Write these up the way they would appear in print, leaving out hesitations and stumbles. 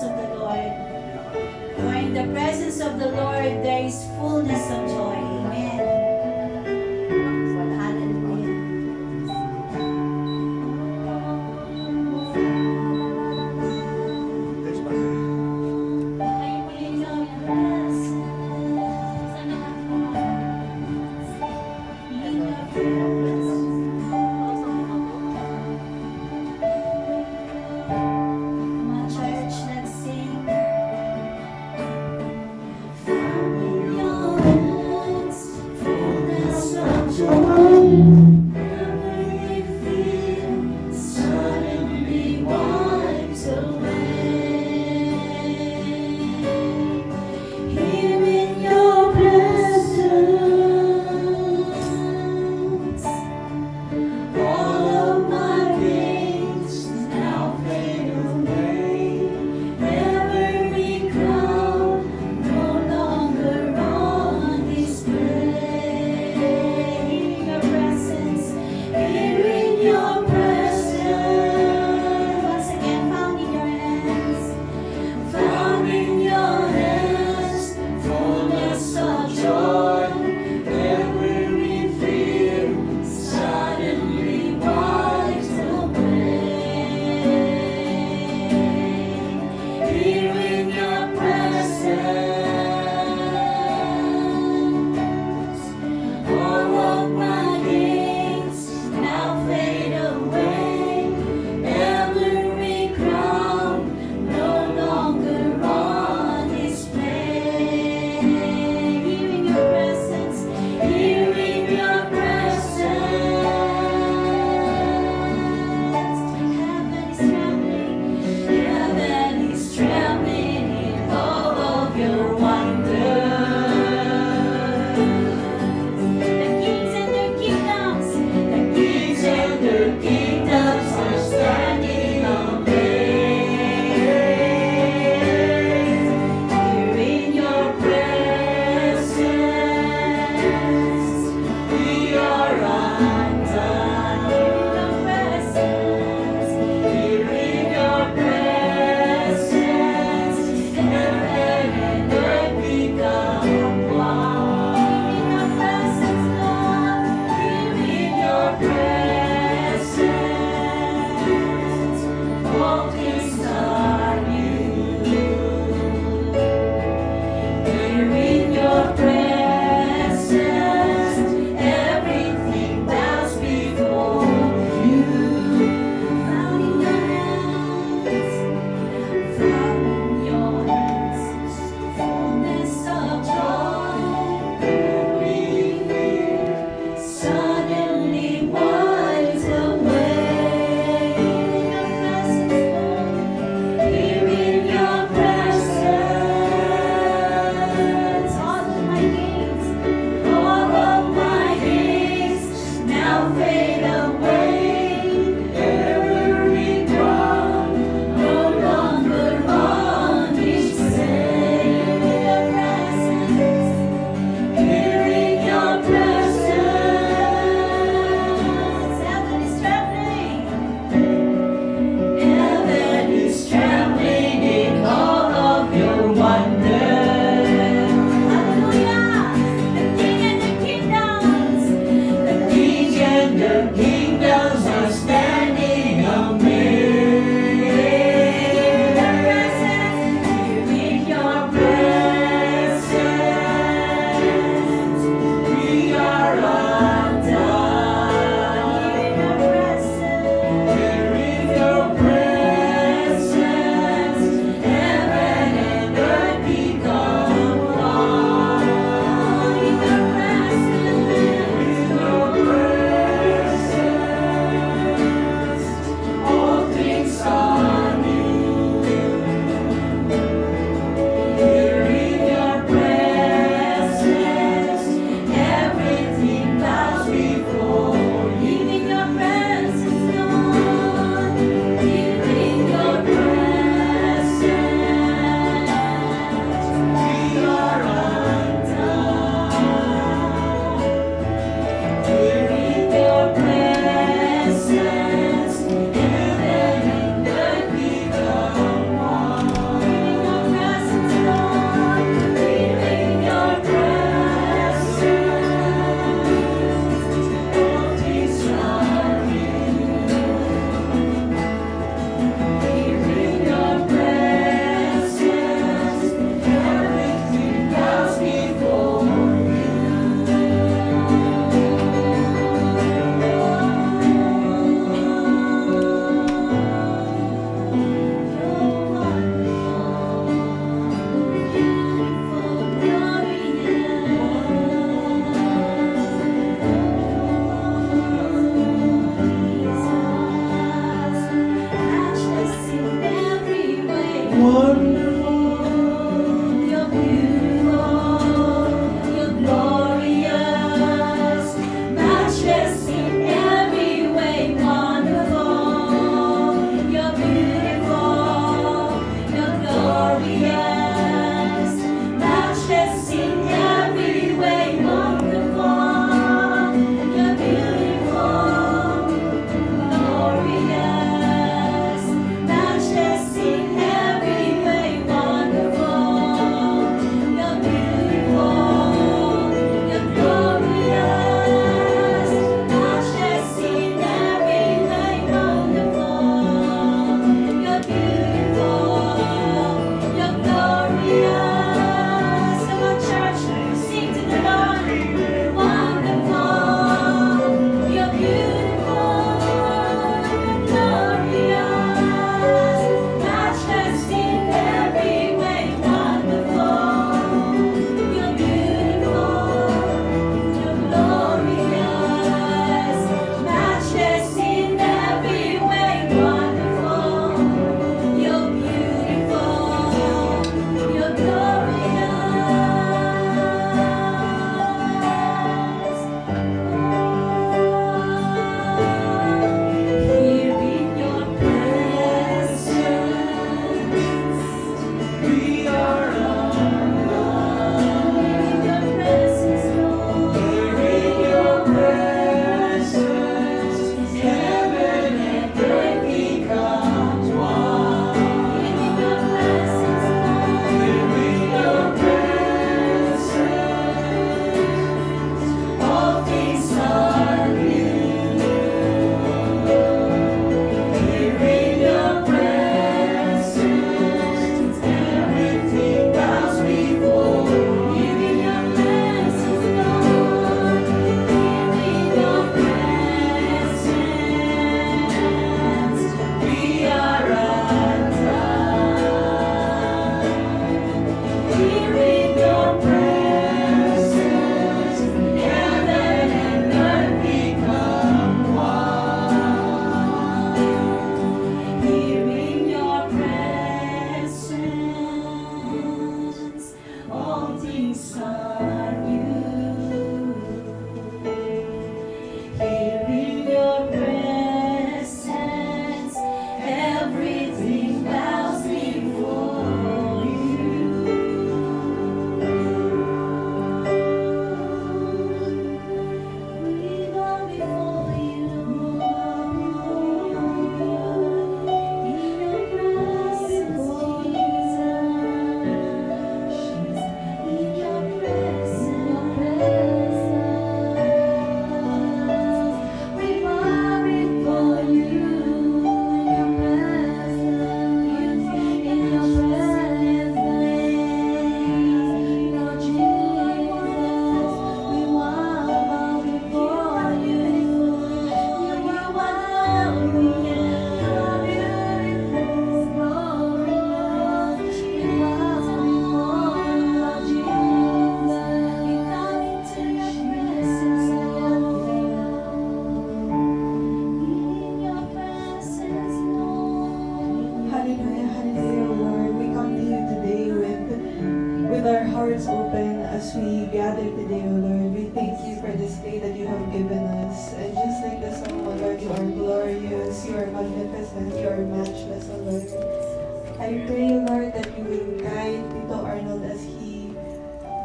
of the Lord. For in the presence of the Lord there is fullness of joy. Amen. Hallelujah. Come on, church, let's sing. From your hands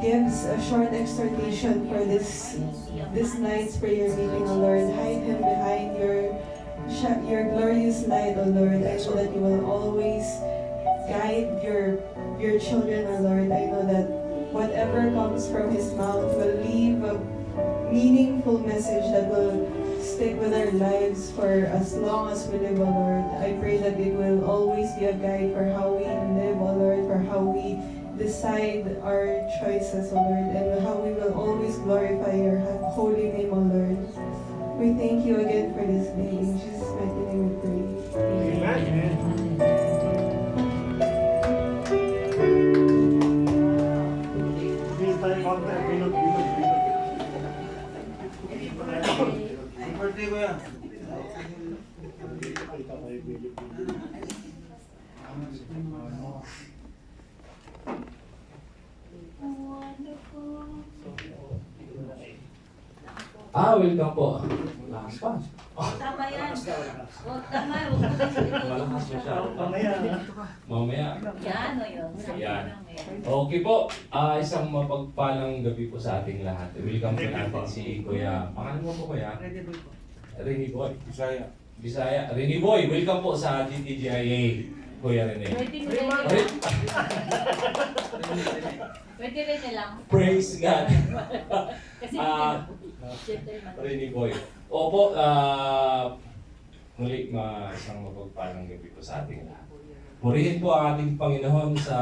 gives a short exhortation for this night's prayer meeting, O Lord. Hide him behind your glorious light, O Lord. I know that you will always guide your children, O Lord. I know that whatever comes from his mouth will leave a meaningful message that will stick with our lives for as long as we live, O Lord. I pray that it will always be a guide for how we live, O Lord, for how we decide our choices, O Lord, and how we will always glorify your holy name, O Lord. We thank you again for this day. In Jesus' mighty name we pray. Amen. Birthday ko yan. Welcome po. Lakas pa. Tama yan. O, tama. Huwag mo kasi Malakas mo siya. Mamaya. Mamaya. Yan o yun. Yan. Okay po, isang mapagpalang gabi po sa ating lahat. Welcome po natin si Kuya. Pangalan mo po Kuya? Rene Boy. Bisaya. Rene Boy, welcome po sa DTGIA. Kuya Rene. Pwede rin nilang. Praise God. Kasi gentleman. Rene Boy. Opo, muli isang mapagpalang gabi po sa ating lahat. Purihin po ang ating Panginoon sa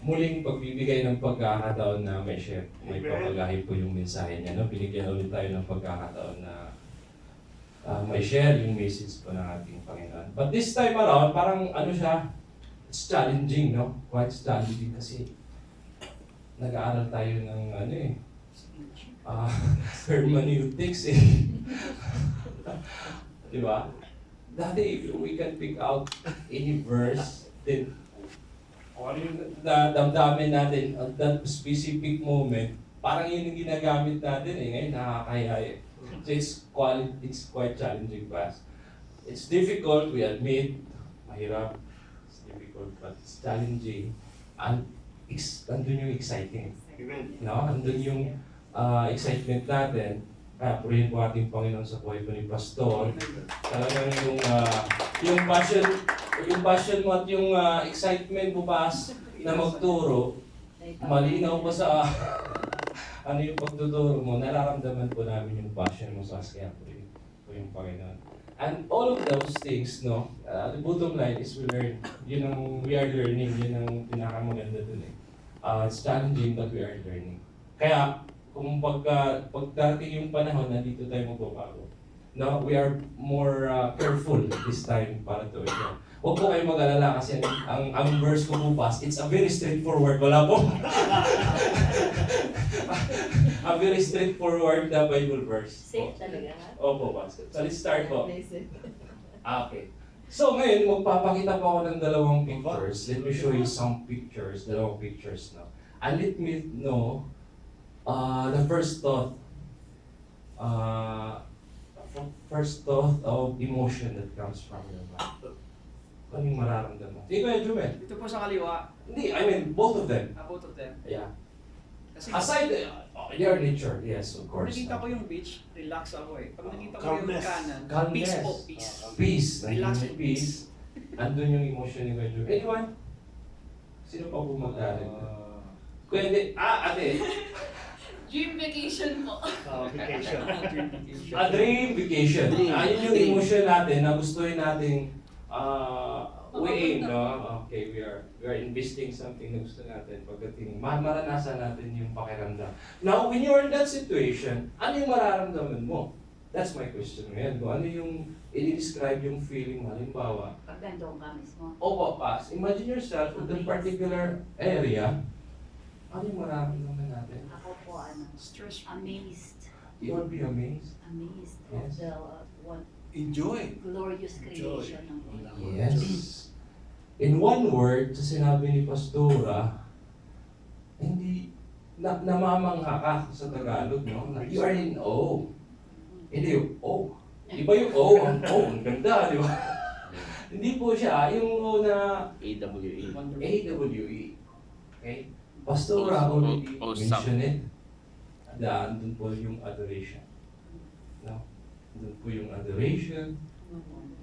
muling pagbibigay ng pagkakataon na may papagahin po yung mensahe niya. No? Binigyan ulit tayo ng pagkakataon na may share yung message po ng ating Panginoon. But this time around, parang it's challenging, no? Quite challenging kasi nag-aaral tayo ng hermeneutics eh. Di ba? Dati we can pick out any verse, then kung ano yung damdamin natin at that specific moment, parang yun yung ginagamit natin eh. Ngayon nakakaya eh. So it's quite challenging fast. It's difficult, we admit, mahirap, it's difficult, but it's challenging. And andun yung exciting. No? Andun yung excitement natin. Kaya purihin po ating Panginoon sa buhay po ni Pastor. Talagang yung passion mo at yung excitement mo pa na magturo, malinaw pa sa ano yung pagtuturo mo, nararamdaman po namin yung passion mo sa kaya po yung Panginoon. And all of those things, no, the bottom line is we learn. We are learning. Yun ang pinakamaganda dun eh. It's challenging but we are learning. Kaya, kung pagdating yung panahon, nandito tayo magbabago. No, we are more careful this time para to ito. Huwag po kayo mag-alala kasi ang verse ko bukas, it's a very straightforward. Wala po. A very straightforward na Bible verse. Safe talaga. Opo, Pastor. So let's start po. Okay. So ngayon, magpapakita po ako ng dalawang pictures. Let me show you some pictures. Dalawang pictures now. And let me know the first thought of emotion that comes from your mind. Ano yung mararamdaman? Sige, Kuya Jumel. Ito po sa kaliwa. Hindi, I mean, both of them. Both of them. Yeah. Kasi Aside, your nature, yes, of pag course. nakita ko yung beach, relax ako eh. Pag nakita ko yung Calmness. kanan, Calmness. peace po, peace. Peace. Relax Nandun and yung peace. Andun yung emotion ni Kuya Jumel. Anyone? Sino pa po mag-aaral? Kuya, hindi. Ate. Dream vacation po. Vacation. A dream vacation. Yun yung emotion natin na gustuhin nating we aim, no? Okay, we are investing something na gusto natin pagdating maranasan natin yung pakiramdam. Now, when you're in that situation, ano yung mararamdaman mo? That's my question ngayon. Kung ano yung i-describe yung feeling mo, halimbawa, Pag nandun ka mismo. opo, pass. Imagine yourself in that particular area. Ano yung mararamdaman natin? Ako po, Stress. amazed. You will be amazed. Amazed Yes. of the what Enjoy. glorious creation ng Lord. Yes. In one word, sa sinabi ni Pastora, hindi, namamangha ka sa Tagalog, no? You are in awe. Hindi yung awe. Iba yung awe, ang ganda, di ba? Hindi po siya, yung awe na AWE. AWE. Okay? Pastora already mentioned it. Andun po yung adoration. No? Andun po yung adoration.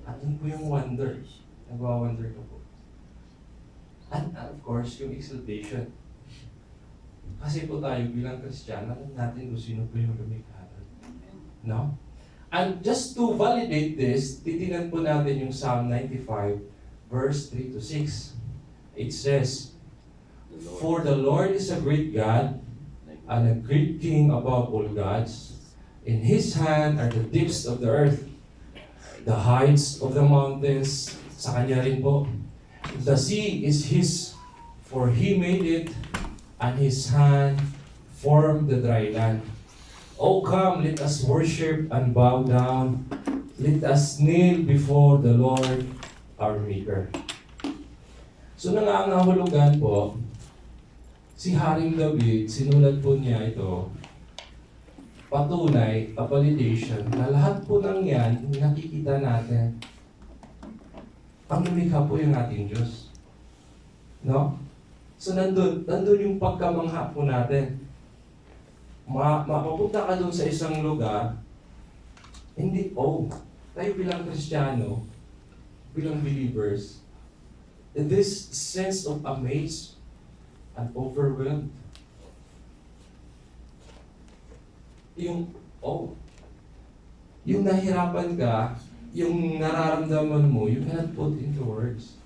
At andun po yung wonder. Nagwa-wonder ka po. And of course, yung exaltation. Kasi po tayo bilang Kristiyano, alam natin kung sino po yung lumikha. No? And just to validate this, titingnan po natin yung Psalm 95, verse 3 to 6. It says, "For the Lord is a great God, and a great King above all gods. In His hand are the deeps of the earth, the heights of the mountains." Sa Kanya rin po. "The sea is His, for He made it, and His hand formed the dry land. O come, let us worship and bow down. Let us kneel before the Lord our Maker." So nangangahulugan po, si Haring David, sinulat po niya ito patunay, a validation, na lahat po ng yan, nakikita natin. Ang lumikha po yung ating Diyos. No? So nandun yung pagkamangha po natin. Mapupunta ka dun sa isang lugar, hindi, tayo bilang Kristiyano, bilang believers, this sense of amaze and overwhelmed, yung nahirapan ka, yung nararamdaman mo, you cannot put into words.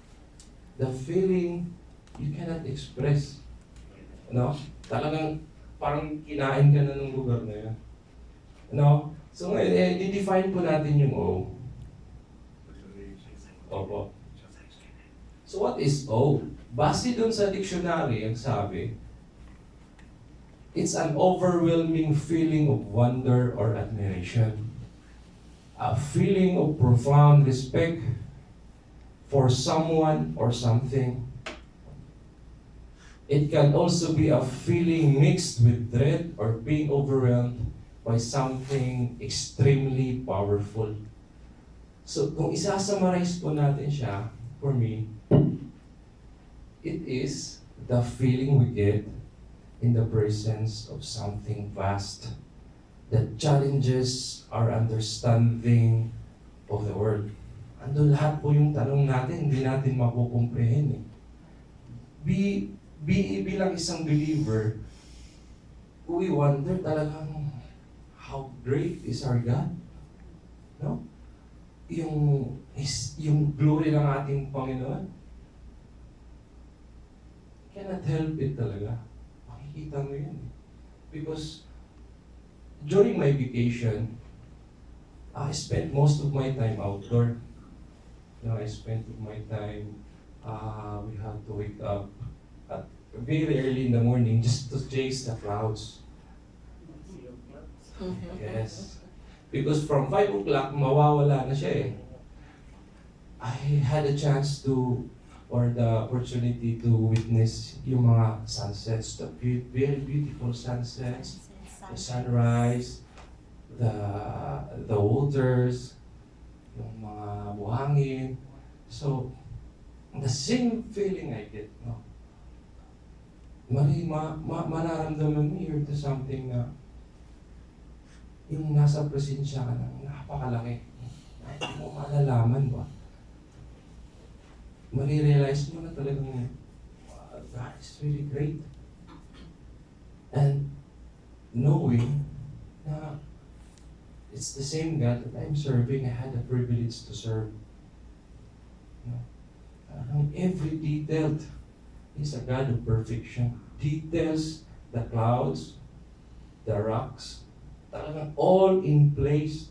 The feeling, you cannot express. No? Talagang parang kinain ka na ng lugar na yun. No? So ngayon, i-define po natin yung O. Opo. So what is O? Base dun sa dictionary, ang sabi, it's an overwhelming feeling of wonder or admiration. A feeling of profound respect for someone or something. It can also be a feeling mixed with dread or being overwhelmed by something extremely powerful. So kung isa-summarize po natin siya, for me, it is the feeling we get in the presence of something vast that challenges our understanding of the world. Ando lahat po yung tanong natin, hindi natin makukomprehend eh. Bilang isang believer, we wonder talagang how great is our God. No? Yung glory ng ating Panginoon. Cannot help it talaga. Makikita mo yun. Because during my vacation, I spent most of my time outdoor. I spent my time, we have to wake up at very early in the morning just to chase the clouds. Yes. Because from 5 o'clock, mawawala na siya eh. I had a chance to, or the opportunity to witness yung mga sunsets, the very beautiful sunsets, the sunrise, the waters, yung mga buhangin. So, the same feeling I get, no? Mararamdaman mo here to something na yung nasa presensya ka ng napakalaki. Na hindi mo malalaman ba? Marirealize mo na talagang God is really great. And knowing na it's the same God that I'm serving, I had the privilege to serve. Every detail is a God of perfection. Details, the clouds, the rocks, talagang all in place.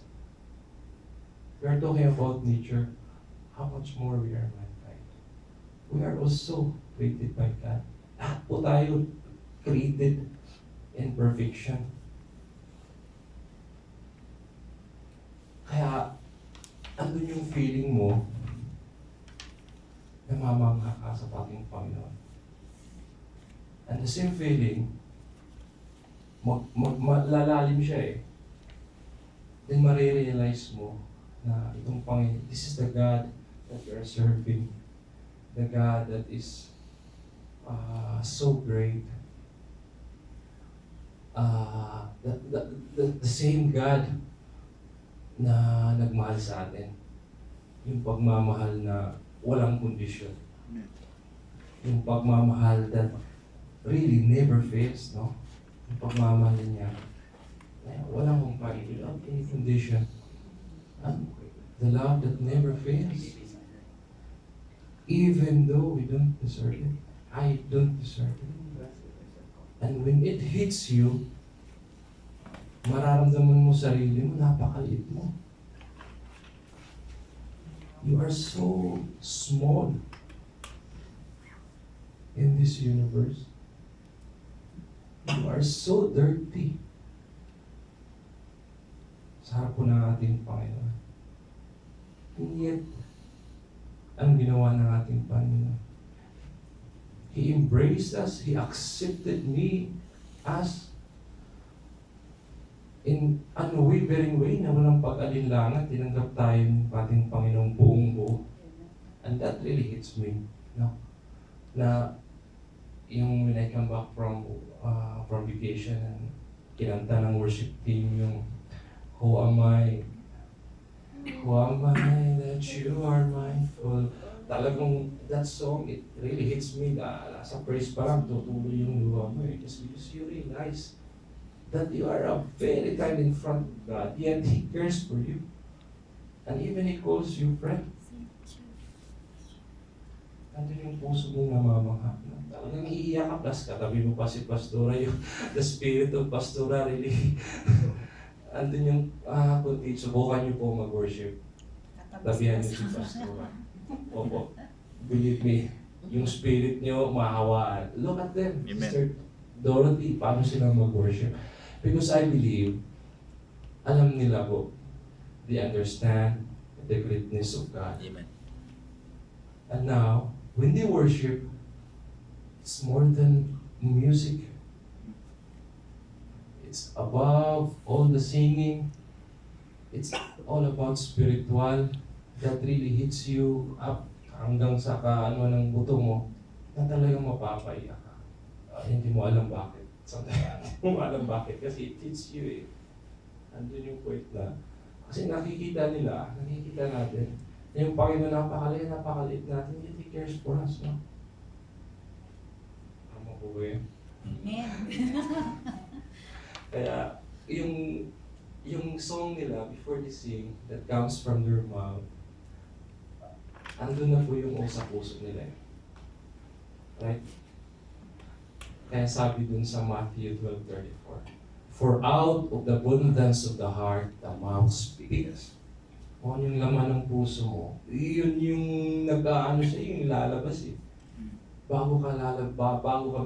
We are talking about nature. How much more we are mankind? We are also created by God. Lahat po tayo created in perfection. Kaya, andun yung feeling mo, namamangha ka sa ating Panginoon. And the same feeling, malalalim siya eh. Then marirealize mo na itong Panginoon, this is the God that you are serving. The God that is so great. The same God na nagmahal sa atin. Yung pagmamahal na walang kondisyon. Yung pagmamahal that really never fails, no? Yung pagmamahal niya, walang kung without any condition. The love that never fails. Even though we don't deserve it. I don't deserve it. And when it hits you, mararamdaman mo sarili mo, napakaliit mo. You are so small in this universe. You are so dirty sa harap po ng ating Panginoon. And yet, ang ginawa ng ating Panginoon, He embraced us, He accepted me as in unwavering way na walang pag-alinlangan, tinanggap tayo ng ating Panginoong buong buo. And that really hits me, no? Na yung when I come back from vacation and kinanta ng worship team yung Who am I? Who am I that you are mindful? Talagang that song, it really hits me. Sa praise pa lang, tutuloy yung luha mo eh. Just because you realize that you are a very time in front of God, yet He cares for you. And even He calls you friend. Andun yung puso mong namamangha. Talagang iiyak ka, plus katabi mo pa si Pastora, yung the spirit of Pastora really. Andun yung, kunti, subukan niyo po mag-worship. Tabihan niyo si Pastora. Opo. Believe me, yung spirit niyo, mahawaan. Look at them, Amen. Sister Dorothy, paano sila mag-worship? Because I believe, alam nila po, they understand the greatness of God. Amen. And now, when they worship, it's more than music. It's above all the singing. It's all about spiritual that really hits you up hanggang sa kaano ng buto mo na talagang mapapaiyak ka. Hindi mo alam bakit. Sometimes hindi mo alam bakit kasi it hits you eh. Andun yung point na kasi nakikita natin na yung Panginoon napakaliit natin, yet He cares for us, no? Tama po ba yun? Amen. Kaya, yung song nila, before they sing, that comes from their mouth, andun na po yung sa puso nila. Right? Kaya sabi dun sa Matthew 12:34, "For out of the abundance of the heart, the mouth speaks." Kung ano yung laman ng puso mo, yun yung nag-aano siya, yung lalabas eh. Bago ka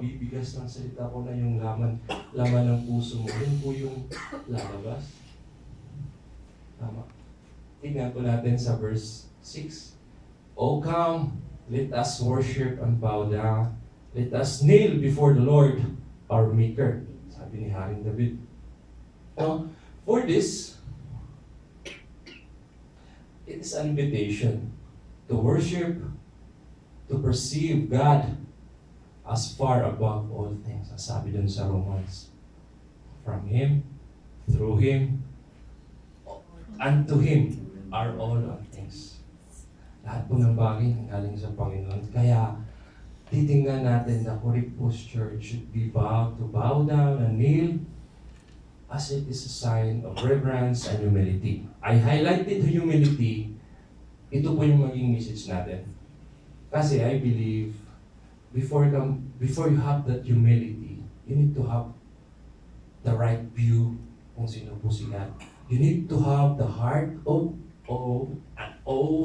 bibigas ng salita ko na yung laman ng puso mo, yun po yung lalabas. Tama. Tingnan po natin sa verse 6. "O come, let us worship and bow down. Let us kneel before the Lord, our Maker." Sabi ni Haring David. Now, for this, it is an invitation to worship, to perceive God as far above all things. Ang sabi dun sa Romans. From Him, through Him, and to Him are all things. Lahat po ng bagay galing sa Panginoon. Kaya, titingnan natin the correct posture should be to bow down and kneel as it is a sign of reverence and humility. I highlighted humility. Ito po yung maging message natin. Kasi I believe, before you have that humility, you need to have the right view kung sino po si God. You need to have the heart of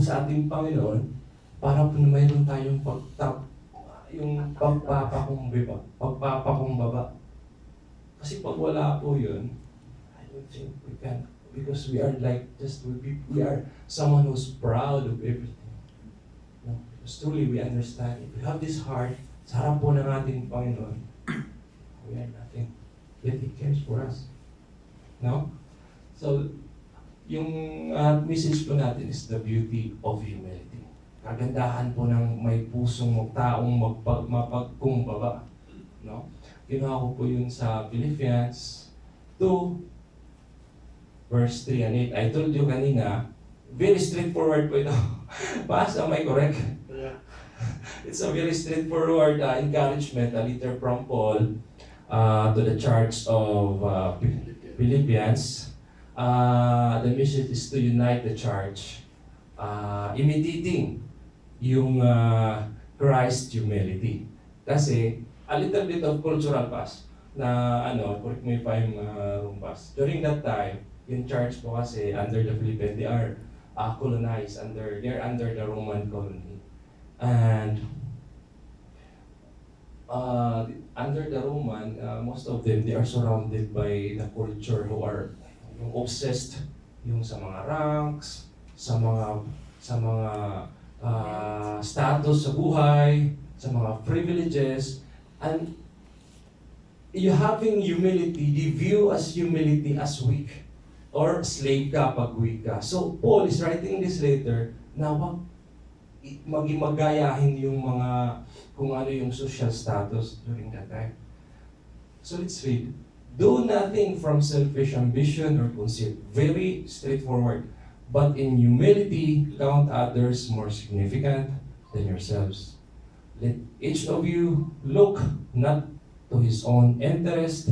sa ating Panginoon para po na mayroon tayong pagpapakumbaba. Kasi pag wala po yun, I don't think we can. Because we are we are someone who's proud of everything. No? Because truly we understand, if we have this heart, sa harap po ng ating Panginoon, we are nothing. Yet He cares for us. No? So, yung message po natin is the beauty of humility. Kagandahan po ng may pusong taong mapagkumbaba. No? Ginawa ko po yun sa Philippians 2, verse 3 and 8. I told you kanina, very straightforward po ito. Pass, am I correct? Yeah. It's a very straightforward encouragement, a letter from Paul to the church of Philippians. The message is to unite the church, imitating yung Christ humility. Kasi, a little bit of cultural past na correct mo pa yung rumpas. During that time, yung church po kasi under the Philippines, they are colonized, they're under the Roman colony. And under the Roman, most of them, they are surrounded by the culture who are obsessed yung sa mga ranks, sa mga status sa buhay, sa mga privileges, and you having humility, they view as humility as weak. Or slave ka pag weak ka. So, Paul is writing this letter na wag maging magayahin yung mga kung ano yung social status during that time. So let's read. Do nothing from selfish ambition or conceit. Very straightforward. But in humility, count others more significant than yourselves. Let each of you look not to his own interest,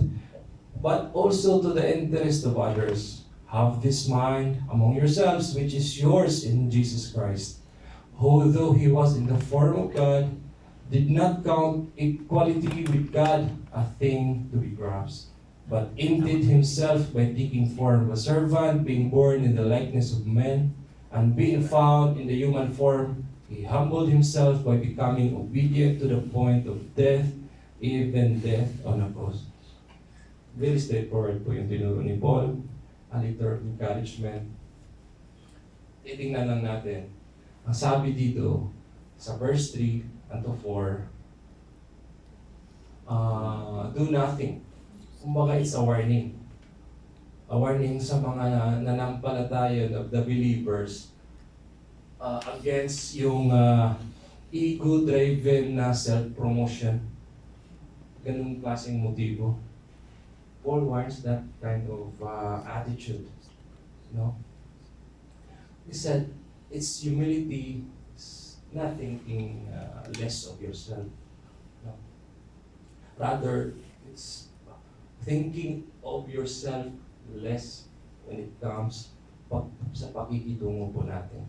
but also to the interest of others. Have this mind among yourselves, which is yours in Jesus Christ, who, though he was in the form of God, did not count equality with God a thing to be grasped, but emptied himself by taking form of a servant, being born in the likeness of men, and being found in the human form, he humbled himself by becoming obedient to the point of death, even death on a cross. Very straightforward po yung tinuro ni Paul. A letter of encouragement. Titingnan lang natin. Ang sabi dito, sa verse 3 and to 4, do nothing. Kumbaga, it's a warning. A warning sa mga nanampalataya of the believers against yung ego-driven na self-promotion. Ganung klaseng motibo. Paul warns that kind of attitude. No? He said, it's humility, it's not thinking less of yourself. No? Rather, it's thinking of yourself less when it comes sa pakikitungo po natin.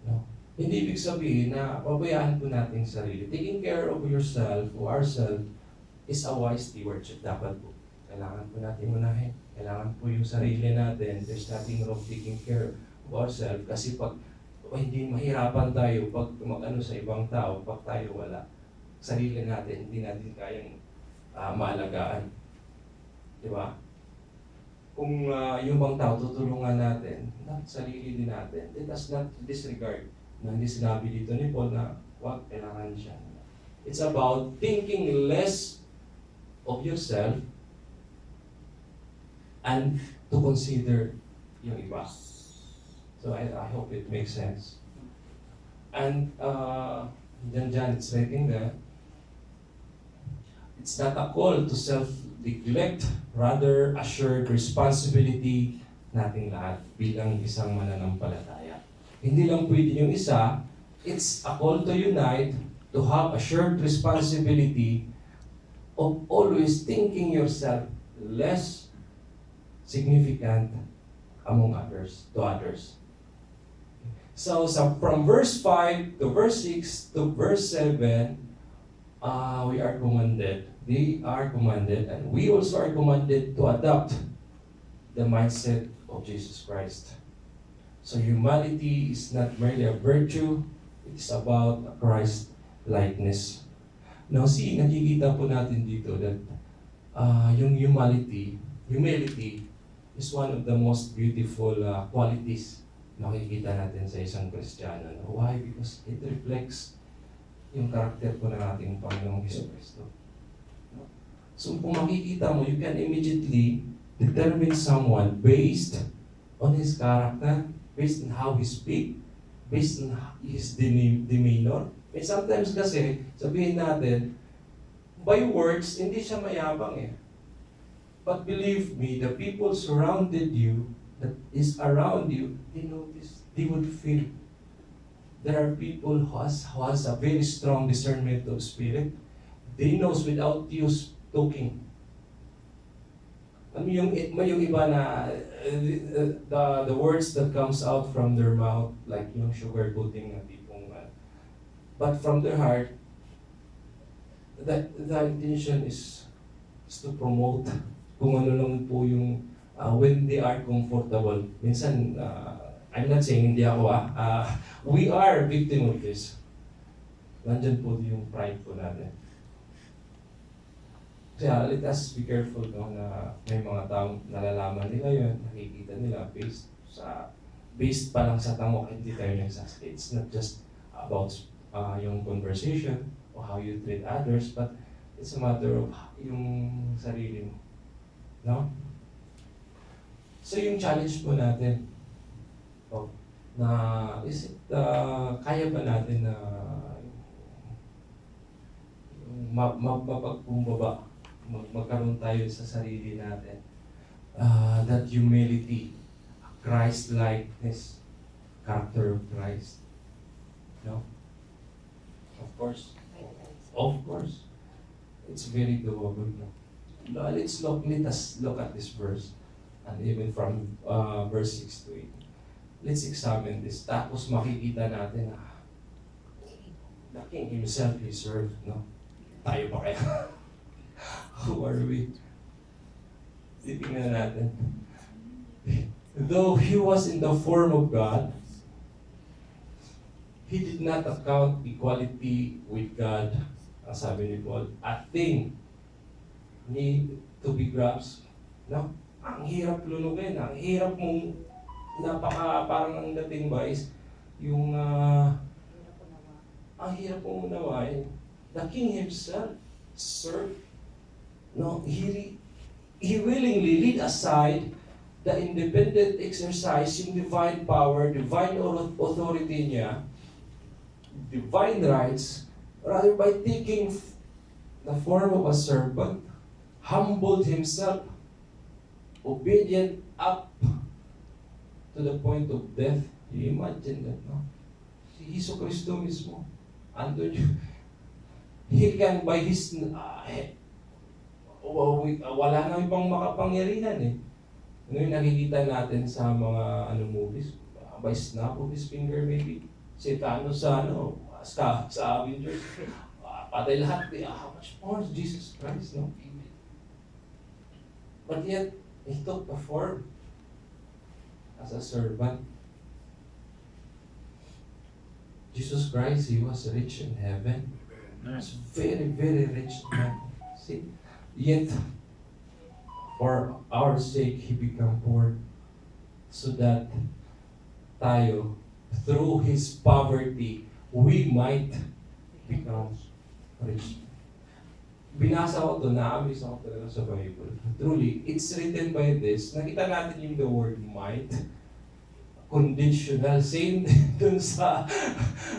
No? Hindi ibig sabihin na pabayaan po natin sarili. Taking care of yourself or ourselves is a wise stewardship. Dapat po. Kailangan po natin unahin. Kailangan po yung sarili natin. There's nothing wrong taking care of ourselves. Kasi pag hindi mahirapan tayo, pag mag-ano sa ibang tao, pag tayo wala, sarili natin, hindi natin kayang maalagaan. Di ba? Kung yung bang tao tutulungan natin, sarili din natin. Let us not disregard na hindi sinabi dito ni Paul na wag kailangan siya. It's about thinking less of yourself and to consider yung iba. So I hope it makes sense. And dyan it's writing there, it's not a call to self-neglect, rather assured responsibility nating lahat bilang isang mananampalataya. Hindi lang pwede yung isa, it's a call to unite, to have assured responsibility of always thinking yourself less significant among others, to others. So from verse 5 to verse 6 to verse 7, we are commanded, they are commanded, and we also are commanded to adopt the mindset of Jesus Christ. So humanity is not merely a virtue, it is about a Christ-likeness. Now nakikita po natin dito that yung humility is one of the most beautiful qualities na makikita natin sa isang Kristiyano. Why? Because it reflects yung karakter po ng ating Panginoong Jesucristo. So kung makikita mo, you can immediately determine someone based on his character, based on how he speak, based on his demeanor. And sometimes kasi, sabihin natin, by words, hindi siya mayabang eh. But believe me, the people surrounded you, that is around you, they notice, they would feel. There are people who has a very strong discernment of spirit. They knows without you talking. Yung iba na the words that comes out from their mouth, like yung sugarcoating na tipong, but from their heart, the intention is to promote kung ano lang po yung when they are comfortable. Minsan, I'm not saying hindi ako we are victim of this. Nandyan po yung pride po natin. Kaya let us be careful no, na may mga taong nalalaman nila yun, nakikita nila based pa lang sa tamo, hindi tayo nagsasalita. It's not just about yung conversation or how you treat others, but It's a matter of yung sarili mo. No? So yung challenge po natin, na is it, kaya ba natin na mapagkumbaba, magkaroon tayo sa sarili natin. That humility, Christ-likeness, character of Christ. No? Of course. Of course. It's very doable. No? Let us look at this verse. And even from verse 6 to 8. Let's examine this. Tapos makikita natin na the King himself he served. No? Tayo pa kaya? Who are we? Titingnan natin. Though he was in the form of God, he did not account equality with God, ang sabi ni Paul, a thing need to be grasped. No? Ang hirap lunugin, ang hirap mong parang ang dating ba is yung ang hirap mong unawain. The King himself served. No, he willingly laid aside the independent exercise, yung divine power, divine authority niya, divine rights, rather by taking the form of a servant, humbled himself, obedient up to the point of death. You imagine that, no? Si Jesu Cristo mismo, andun yun. He can by his, wala na ibang makapangyarihan eh. Ano yung nakikita natin sa mga movies? By snap of his finger maybe. Si Thanos sa Avengers. Patay lahat. How much more Jesus Christ, no? But yet, he took the form as a servant. Jesus Christ, he was rich in heaven. He was very, very rich man. See? Yet, for our sake, he became poor. So that tayo, through his poverty, we might become rich. Binasa ko ito, na-amaze ako talaga sa Bible. Truly, it's written by this. Nakita natin yung the word might. Conditional. Same dun sa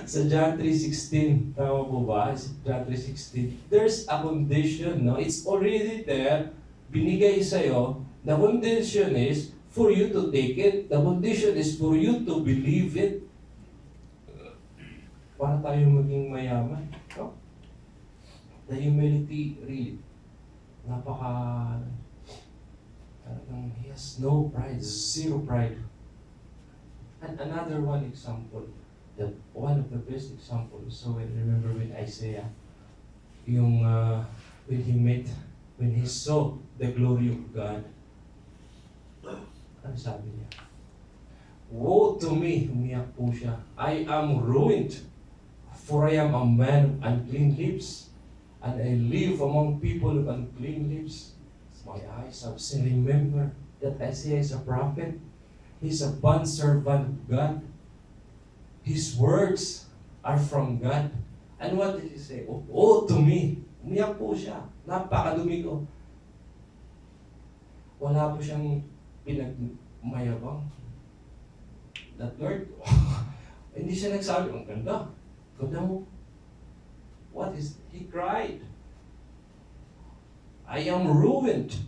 John 3:16. Tama po ba? John 3:16. There's a condition, no? It's already there. Binigay sa'yo. The condition is for you to take it. The condition is for you to believe it. Para tayo maging mayaman. No? The humility, really, he has no pride, zero pride. And another one example, one of the best examples, so I remember when Isaiah, when he saw the glory of God, ano sabi niya? Woe to me, umiyak po siya. I am ruined, for I am a man of unclean lips, and I live among people of unclean lips. My eyes have seen. Remember that Isaiah is a prophet. He's a bondservant of God. His words are from God. And what did he say? Oh, to me. Umiyak po siya. Napakadumi ko. Wala po siyang pinagmayabang. That Lord, hindi siya nagsabi, ang ganda. Ganda mo. What is, he cried. I am ruined.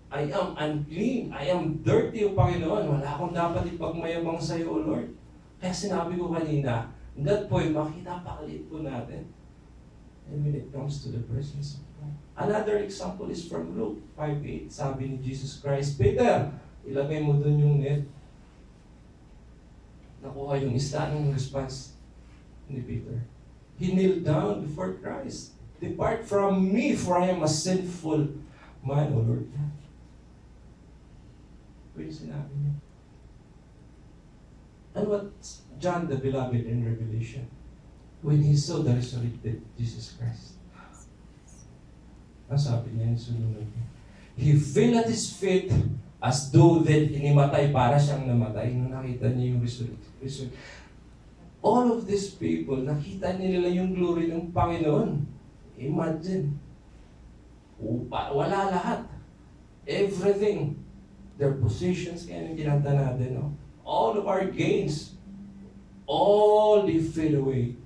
I am unclean. I am dirty, O Panginoon. Wala akong dapat ipagmayabang sa iyo, O Lord. Kaya sinabi ko kanina, in that point, makita pakaliit po natin. And when it comes to the presence of God. Another example is from Luke 5:8. Sabi ni Jesus Christ, Peter, ilagay mo dun yung net. Nakuha yung isa ng response ni Peter. He kneeled down before Christ. Depart from me, for I am a sinful man, O Lord. Ito yung sinabi niya. And what John the Beloved in Revelation, when he saw the resurrected Jesus Christ, ang sabi niya yung sunod niya, he fell at his feet as though that inimatay, para siyang namatay. Nung nakita niya yung resurrection. All of these people, nakita nila yung glory ng Panginoon. Imagine. Wala lahat. Everything. Their positions, kaya yung kinanta natin, no? All of our gains, all they fade away.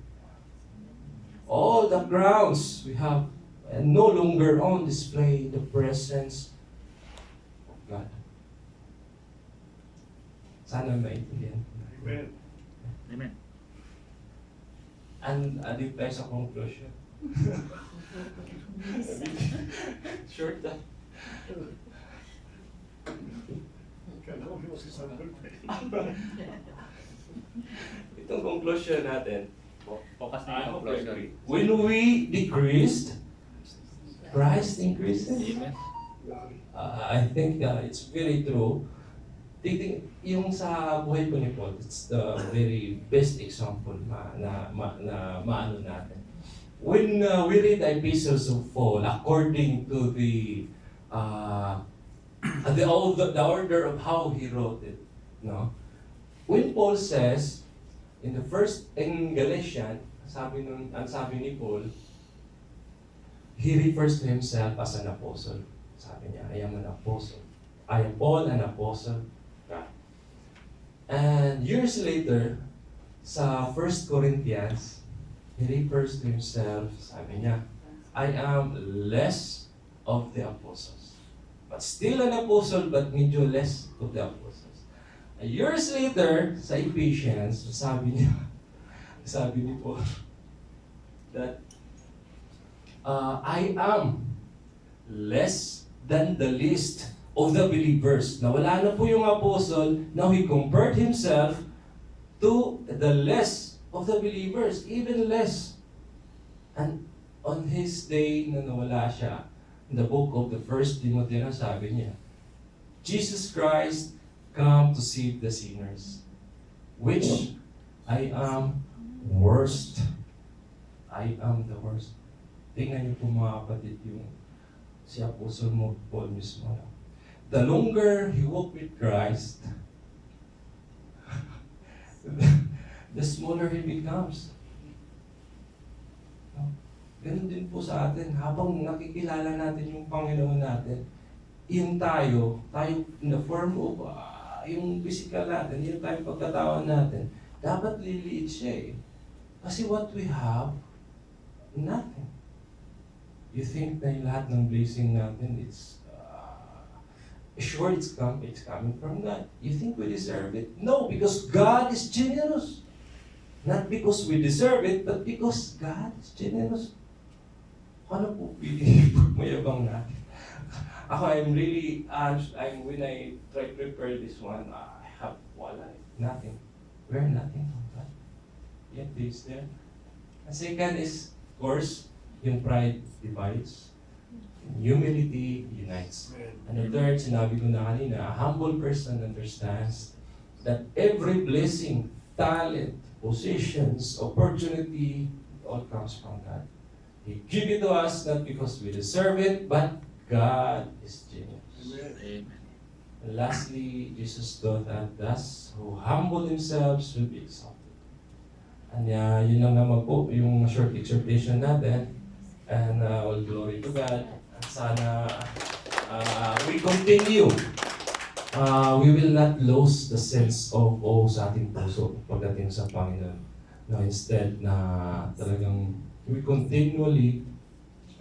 All the crowns we have, and no longer on display the presence of God. Sana maintindihan. Amen. Amen. And adik tayo sa conclusion. Short na. Itong conclusion natin. Focus na yung conclusion. When we decreased, Christ increases. Amen. I think it's very true. Yung sa buhay ko ni Paul, it's the very best example na maano natin. When we read the epistles of Paul, according to the order of how he wrote it, no? When Paul says in Galatians, ang sabi ni Paul, he refers to himself as an apostle. Sabi niya, I am an apostle. I am Paul, an apostle. And years later, sa 1 Corinthians, he refers to himself, sabi niya, I am less of the apostles. But still an apostle, but medyo less of the apostles. Years later, sa Ephesians, sabi ni Paul, that I am less than the least of the believers. Na wala na po yung apostle, now he compared himself to the less of the believers, even less. And on his day na nawala siya, in the book of the 1 Timothy, sabi niya, Jesus Christ come to save the sinners, which I am worst. I am the worst. Tingnan niyo po mga kapatid yung si Apostle Paul mismo. The longer he walked with Christ, the smaller he becomes. No? Ganun din po sa atin. Habang nakikilala natin yung Panginoon natin, yung tayo in the form of yung physical natin, yung tayo pagkatawan natin, dapat liliit siya eh. Kasi what we have, nothing. You think na yung lahat ng blessing natin, it's sure it's coming from God. You think we deserve it? No, because God is generous. Not because we deserve it, but because God is generous. Ano po pili mayabang natin? Ako, when I try to prepare this one, I have nothing. We're nothing from God. Yet this there. And second is, of course, yung pride divides. Humility unites. And the third, sinabi ko na kanina, a humble person understands that every blessing, talent, positions, opportunity, all comes from God. He give it to us not because we deserve it, but God is generous. Amen. And lastly, Jesus taught that thus who humble themselves will be exalted. And yun lang naman po yung short exhortation natin. And all glory to God. Sana we continue. We will not lose the sense of awe sa ating puso pagdating sa Panginoon. No, instead na talagang we continually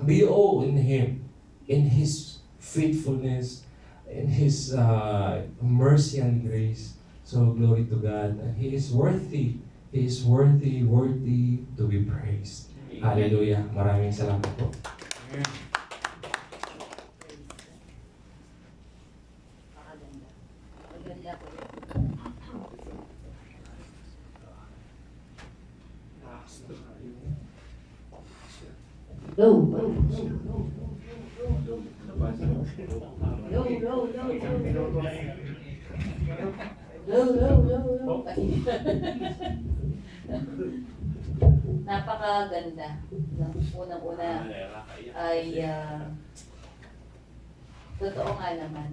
be awe in Him, in His faithfulness, in His mercy and grace. So glory to God. He is worthy. He is worthy to be praised. Hallelujah. Maraming salamat po. Napakaganda. Unang-una ay totoo nga naman.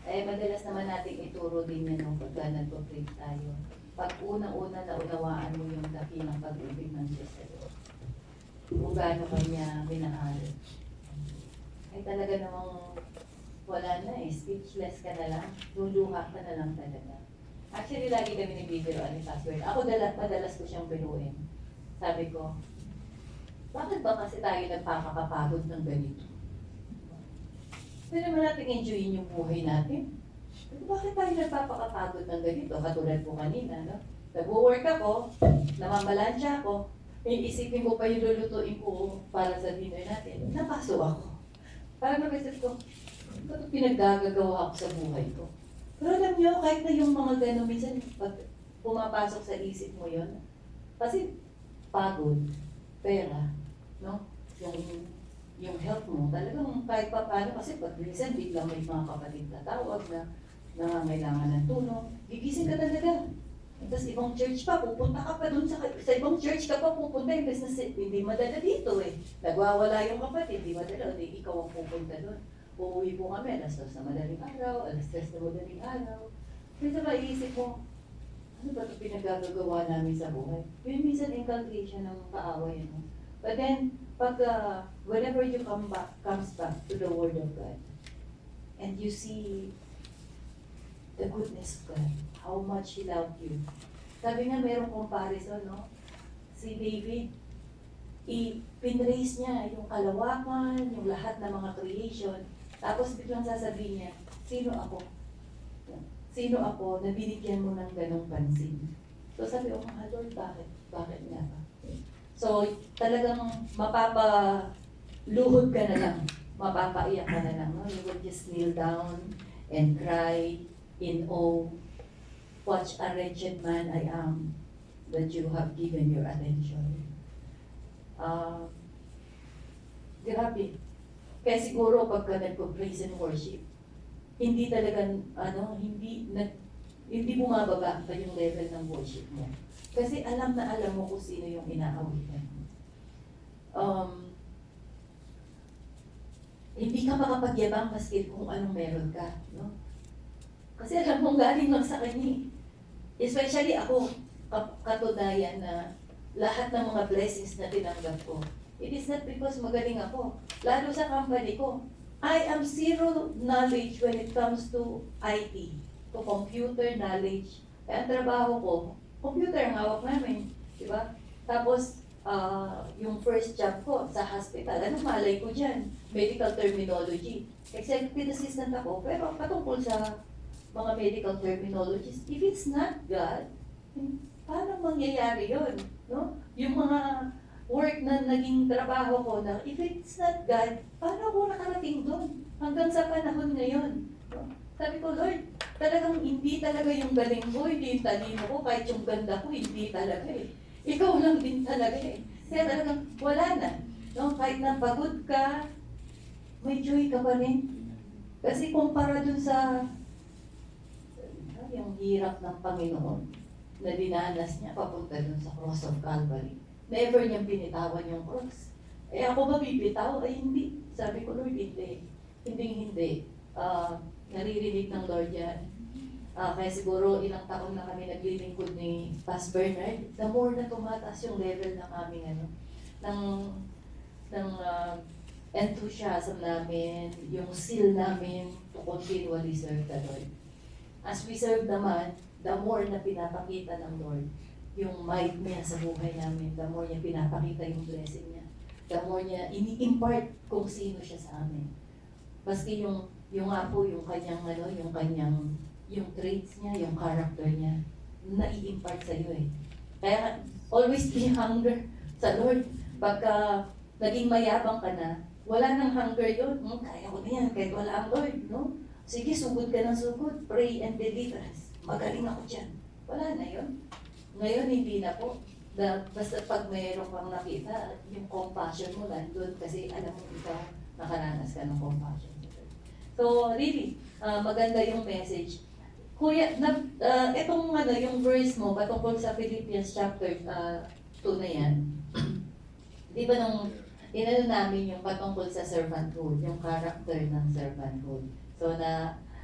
Madalas naman nating ituro din yan pagka nagpo-pray tayo. Pag unang-una naunawaan mo yung dakilang pag-ibig ng Diyos sa iyo. kung gaano kanya minahal. Ay talaga namang wala na eh, speechless ka na lang, luluha ka na lang talaga. Actually, lagi kami nagbibiroan ni Pastor. Ako madalas ko siyang biruin. Sabi ko, bakit ba kasi tayo nagpapakapagod ng ganito? Pwede naman natin enjoyin yung buhay natin. Bakit tayo nagpapakapagod ng ganito? Katulad po kanina, no? Nag-work ako, namamalansya ako, iisipin ko pa yung lulutuin ko para sa dinner natin. Napaso ako. Parang napisip ko, ito pinaggagawa ako sa buhay ko. Pero alam nyo, kahit na yung mga gano'n, minsan pag pumapasok sa isip mo yun, kasi pagod, pera, no? Yung health mo, talagang kahit pa paano, kasi pag minsan biglang may mga kapatid na tawag na nangangailangan ng tulong, gigising ka talaga. Tapos ibang church pa, pupunta ka pa dun sa ibang church ka pa pupunta, imbes na hindi madala dito eh. Nagwawala yung kapatid, hindi madala, hindi ikaw ang pupunta dun. Uuwi po kami, alas 2 na madaling araw, alas 3 na madaling araw. Minsan maiisip mo, ano ba ito pinagagagawa namin sa buhay? Yun minsan inculcation ng kaaway. No? But then, whenever you comes back to the Word of God, and you see the goodness of God, how much He loved you. Sabi nga mayroong comparison, no? Si David, pinraise niya yung kalawakan, yung lahat ng mga creation. Tapos biglang sasabihin niya, sino ako? Sino ako na binigyan mo ng ganong pansin? So sabi ko, Lord, bakit? Bakit nga ba? So talagang mapapaluhod ka na lang, mapapaiyak ka na lang. No? You will just kneel down and cry in awe. Watch a wretched man I am that you have given your attention. Grabe. Kaya siguro pagka nagpo-praise and worship, hindi talagang, hindi bumababa pa yung level ng worship mo. Kasi alam na alam mo kung sino yung inaawitan mo. Hindi ka makapagyabang maski kung anong meron ka. No? Kasi alam mong galing lang sa kanya. Especially ako, katunayan na lahat ng mga blessings na tinanggap ko, it is not because magaling ako. Lalo sa company ko, I am zero knowledge when it comes to IT, to computer knowledge. Kaya ang trabaho ko, computer ang hawak namin, di ba? Tapos, yung first job ko sa hospital, anong malay ko dyan? Medical terminology. Executive assistant ako, pero patungkol sa mga medical terminologies. If it's not God, paano mangyayari yun? No? Yung mga work na naging trabaho ko na, if it's not God, paano ako nakarating doon? Hanggang sa panahon ngayon. No? Sabi ko, Lord, talagang hindi talaga yung galing ko, hindi yung talino ko, kahit yung ganda ko, hindi talaga eh. Ikaw lang din talaga eh. Kaya talagang wala na. No? Kahit na pagod ka, may joy ka pa rin. Kasi kumpara dun sa yung hirap ng Panginoon na dinanas niya papunta dun sa cross of Calvary. Never niyang binitawan yung cross. Eh ako ba bibitaw? Ay hindi. Sabi ko, Lord, hindi. Hindi. Naririnig ng Lord yan. Kaya siguro ilang taon na kami naglilingkod ni Pastor Bernard, the more na tumataas yung level ng aming ng enthusiasm namin, yung zeal namin to continually serve the Lord. As we serve naman, the more na pinapakita ng Lord yung might niya sa buhay namin, the more niya pinapakita yung blessing niya, the more niya ini-impart kung sino siya sa amin. Maski yung apo, yung traits niya, yung character niya, nai-impart sa iyo eh. Kaya always be hunger sa Lord. Pagka naging mayabang ka na, wala nang hunger yun. Kaya ko na yan, kahit wala ang Lord, no? Sige, sugod ka ng sugod. Pray and deliverance. Magaling ako dyan. Wala na yun. Ngayon, hindi na po. Basta pag mayroon kang nakita, yung compassion mo nandun kasi alam mo ikaw, nakaranas ka ng compassion. So, really, maganda yung message. Kuya, yung verse mo, patungkol sa Philippians chapter 2 na yan, di ba nung namin yung patungkol sa servanthood, yung character ng servanthood. So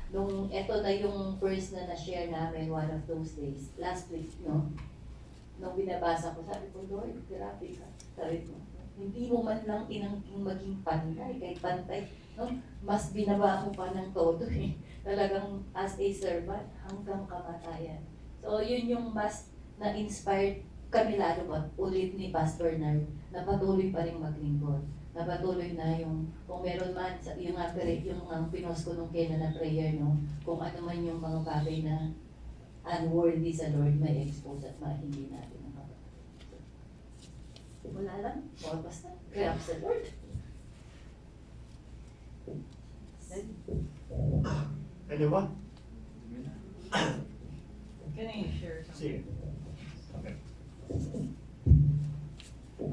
nung eto na yung verse na na-share namin one of those days, last week, no? Nung binabasa ko, sabi ko, Lord, grabe ka. Sabi ko, Hindi mo man lang inangking maging pantay, kahit pantay, no? Mas binaba mo pa ng todo eh. Talagang as a servant hanggang kamatayan. So yun yung mas na-inspired kami lalo ba ulit ni Pastor Nard na patuloy pa rin maglingkod. Na patuloy na yung, kung meron man, yung ang pinost ko nung kailan na prayer, no? Kung ano man yung mga bagay na unworthy sa Lord, may expose at hindi natin nakapagod. So, wala lang, basta, grab sa Lord. Anyone? Can I share something? Sige. Okay.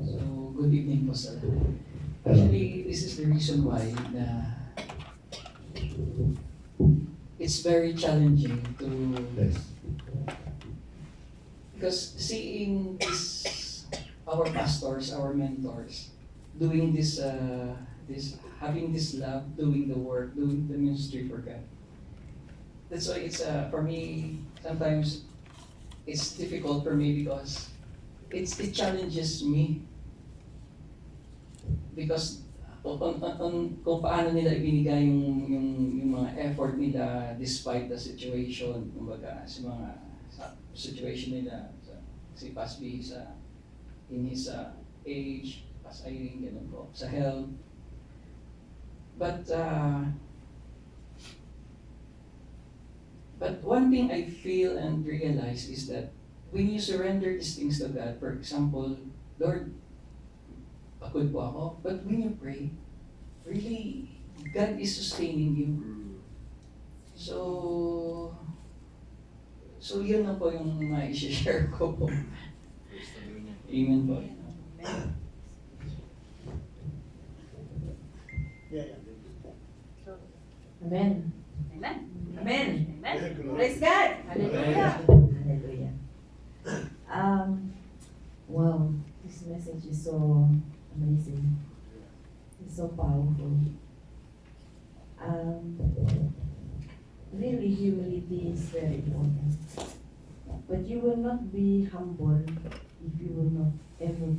So, good evening po sa lahat. Actually, this is the reason why na it's very challenging to Yes. because seeing this our pastors, our mentors doing this having this love, doing the work, doing the ministry for God. That's why it's for me sometimes it's difficult for me because it challenges me because kung paano nila ibinigay yung mga effort nila despite the situation, kumbaga sa situation nila si Pasby in his age, Pas Irene, ganun po, sa health. But one thing I feel and realize is that when you surrender these things to God, for example, Lord, pagod po ako, but when you pray, really, God is sustaining you. So yun na po yung ma-share ko po. Amen po. Yeah, yeah. Amen. Amen. Amen. Amen. Praise God. Hallelujah. Hallelujah. Wow, this message is so amazing. It's so powerful. Really, humility is very important. But you will not be humble if you will not ever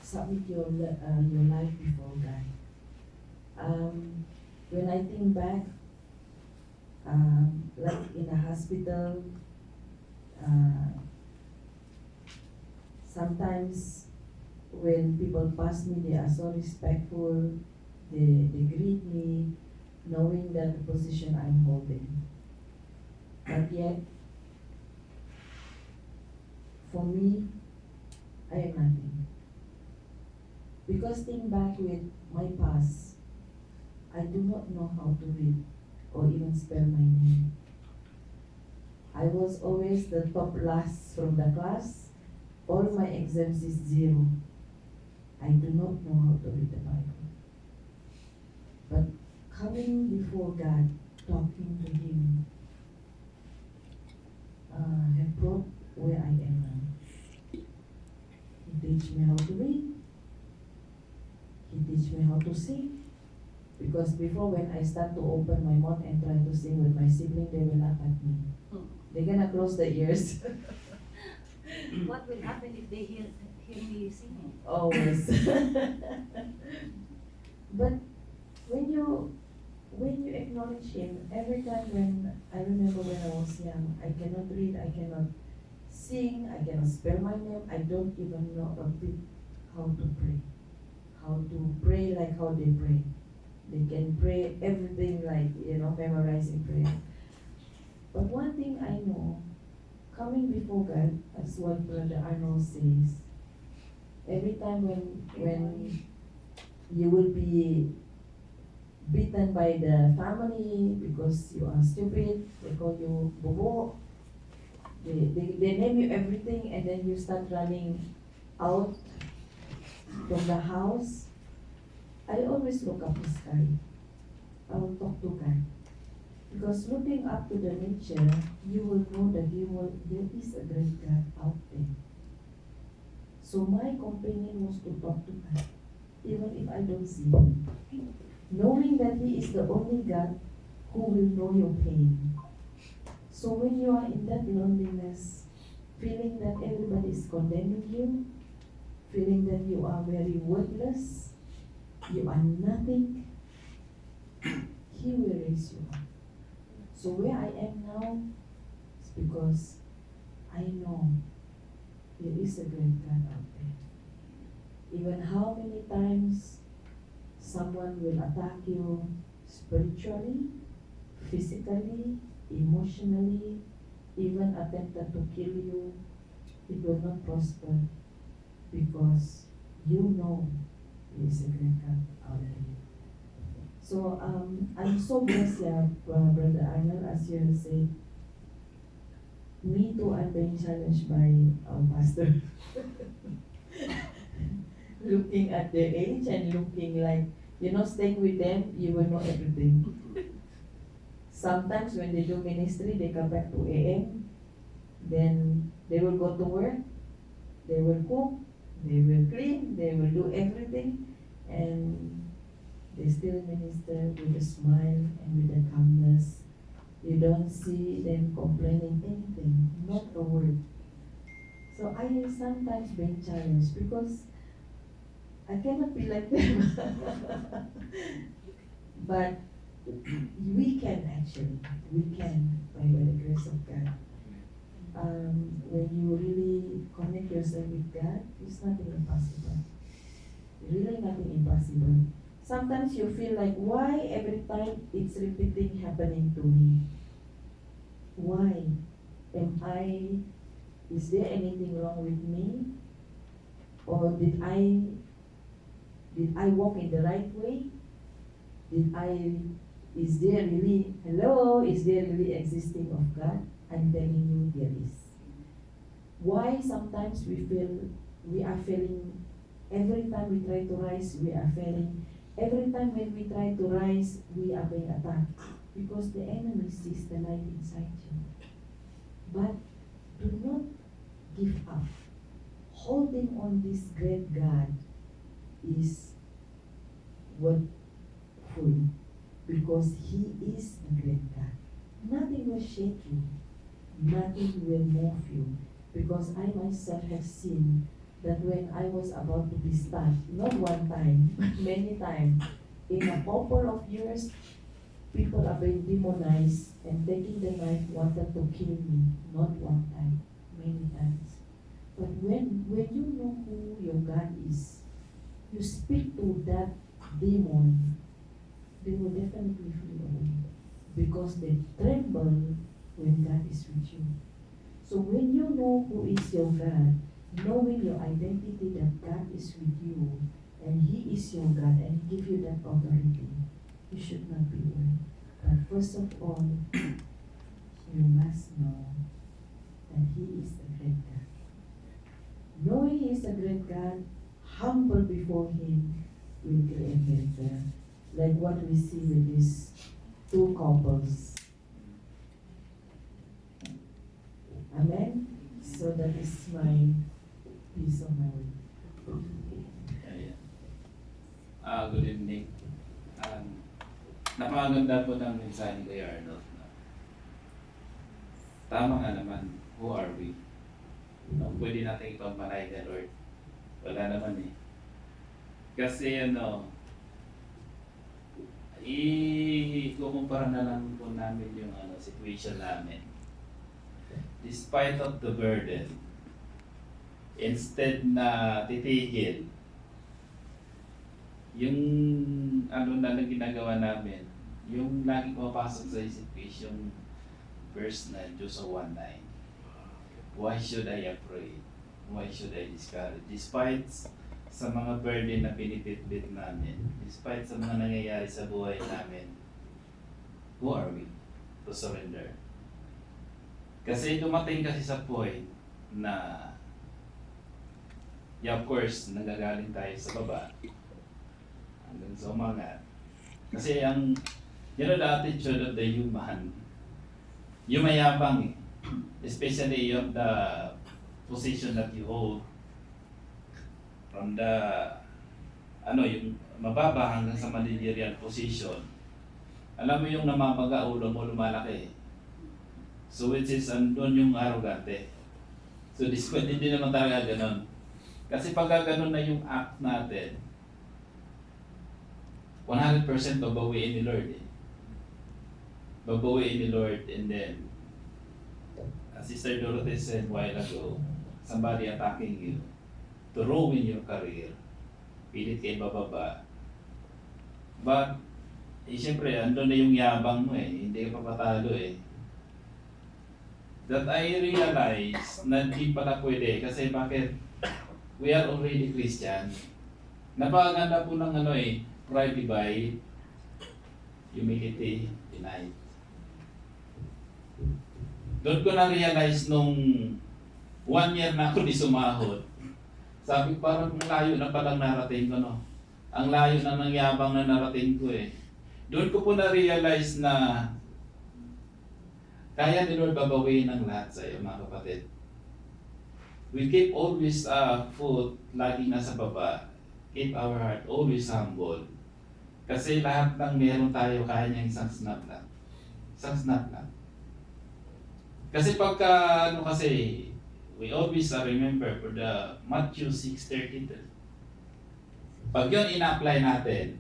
submit your life before God. When I think back, like in a hospital, sometimes when people pass me, they are so respectful. They greet me, knowing that the position I'm holding. But yet, for me, I am nothing. Because think back with my past, I do not know how to read or even spell my name. I was always the top last from the class. All my exams is 0. I do not know how to read the Bible. But coming before God, talking to Him, have brought where I am now. He teach me how to read. He teach me how to sing. Because before when I start to open my mouth and try to sing with my sibling, they will laugh at me. They're gonna close their ears. What will happen if they hear me singing? Always. But when you acknowledge Him, every time when I remember when I was young, I cannot read, I cannot sing, I cannot spell my name, I don't even know a bit how to pray. How to pray like how they pray. They can pray everything like, memorizing prayer. But one thing I know, coming before God, as what Brother Arnold says, every time when you will be beaten by the family because you are stupid, they call you bobo, they name you everything, and then you start running out from the house, I always look up the sky. I will talk to God. Because looking up to the nature, you will know that there is a great God out there. So my companion was to talk to God, even if I don't see Him. Knowing that He is the only God who will know your pain. So when you are in that loneliness, feeling that everybody is condemning you, feeling that you are very worthless, you are nothing, He will raise you up. So where I am now is because I know there is a great God out there. Even how many times someone will attack you spiritually, physically, emotionally, even attempted to kill you, it will not prosper because you know there is a great God out there. So I'm so blessed, Brother Arnold, as you have said. Me too, I'm being challenged by our pastor. Looking at their age and looking like, staying with them, you will know everything. Sometimes when they do ministry, they come back to AM, then they will go to work, they will cook, they will clean, they will do everything, and they still minister with a smile and with a calmness. You don't see them complaining anything, not a word. So I sometimes been challenged because I cannot be like them. But we can by the grace of God. When you really connect yourself with God, it's nothing impossible. Really nothing impossible. Sometimes you feel like, why every time it's repeating happening to me? Why? Is there anything wrong with me? Or did I walk in the right way? Is there really existing of God? I'm telling you there is. Why sometimes we are failing, every time we try to rise, we are failing. Every time when we try to rise, we are being attacked. Because the enemy sees the light inside you. But do not give up. Holding on this great God is worthful because He is a great God. Nothing will shake you. Nothing will move you. Because I myself have seen that when I was about to be stabbed, not one time, but many times, in a couple of years, people are being demonized and taking the knife wanted to kill me. Not one time, many times. But when you know who your God is, you speak to that demon, they will definitely flee away. Because they tremble when God is with you. So when you know who is your God, knowing your identity that God is with you, and He is your God, and He gives you that authority, you should not be worried. But first of all, you must know that He is a great God. Knowing He is a great God, humble before Him will create miracle. Like what we see with these two couples. Amen? So that is my piece of my way. Good evening. Napakaganda po ng mensahe ni Kuya Arnold. Tama nga naman, who are we? Pwede natin ipagmalay na Lord. Wala naman eh. Kasi ikukumpara na lang po namin yung situation namin. Despite of the burden, instead na titigil, yung na ginagawa namin, yung lagi pumapasok sa isip is yung verse na Joshua 1:9. Why should I afraid? Why should I discourage? Despite sa mga burden na pinipitbit namin, despite sa mga nangyayari sa buhay namin, who are we to surrender? Kasi dumating kasi sa point na, of course, nagagaling tayo sa baba hanggang sa umangat. Kasi the attitude of the human, yung mayabang eh. Especially of the position that you hold from the yung mababa hanggang sa managerial position. Alam mo yung namabaga, ulo mo lumalaki. So which is andun yung arrogante. So this one, hindi naman talaga ganun. Kasi pag ganun na yung act natin, 100% babawiin ni Lord eh. Babawiin ni Lord, and then, as Sister Dorothy said a while ago, somebody attacking you to ruin your career, pilit kayo bababa. But, siyempre, andun na yung yabang mo eh, hindi ka papatalo eh. That I realize na di pala pwede, kasi bakit? We are already Christian. Napakaganda po ng pride divide, humility denied. Doon ko na-realize nung 1 year na ako di sumahod. Sabi ko parang ang layo na palang narating ko, no? Ang layo na ng yabang na narating ko eh. Doon ko po na-realize na kaya ni Lord babawiin ang lahat sa iyo, mga kapatid. We keep always foot laging nasa baba. Keep our heart always humble. Kasi lahat ng meron tayo, kaya niya isang snap lang. Isang snap lang. Kasi pagka, we always remember for the Matthew 6:32. Pag yun ina-apply natin,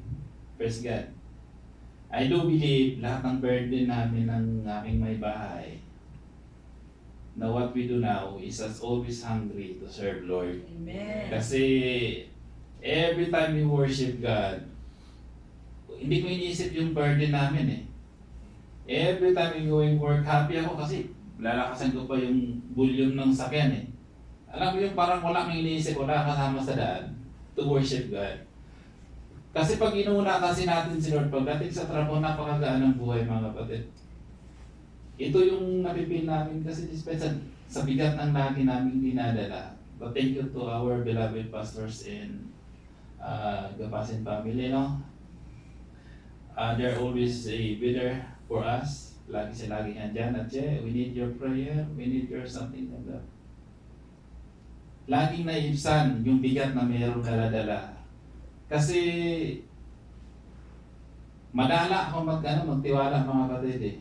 praise God, I do believe lahat ng burden namin ng aking may bahay, na what we do now is as always hungry to serve Lord. Amen. Kasi every time we worship God, hindi ko iniisip yung burden namin eh. Every time we going work, happy ako kasi lalakasan ko pa yung volume ng sakyan eh. Alam mo yung parang wala kang iniisip, wala kasama sa daan to worship God. Kasi pag inuuna kasi natin si Lord, pagdating sa trabaho, napakagaan ng buhay, mga kapatid. Ito yung napipil namin kasi sa bigat ng lagi namin dinadala. But thank you to our beloved pastors in Gapasin family, no? They're always be there for us. Lagi andyan at we need your prayer, we need your something like that. Laging naibsan yung bigat na mayroong dala-dala. Kasi madala ako magtiwala, mga kapatid eh.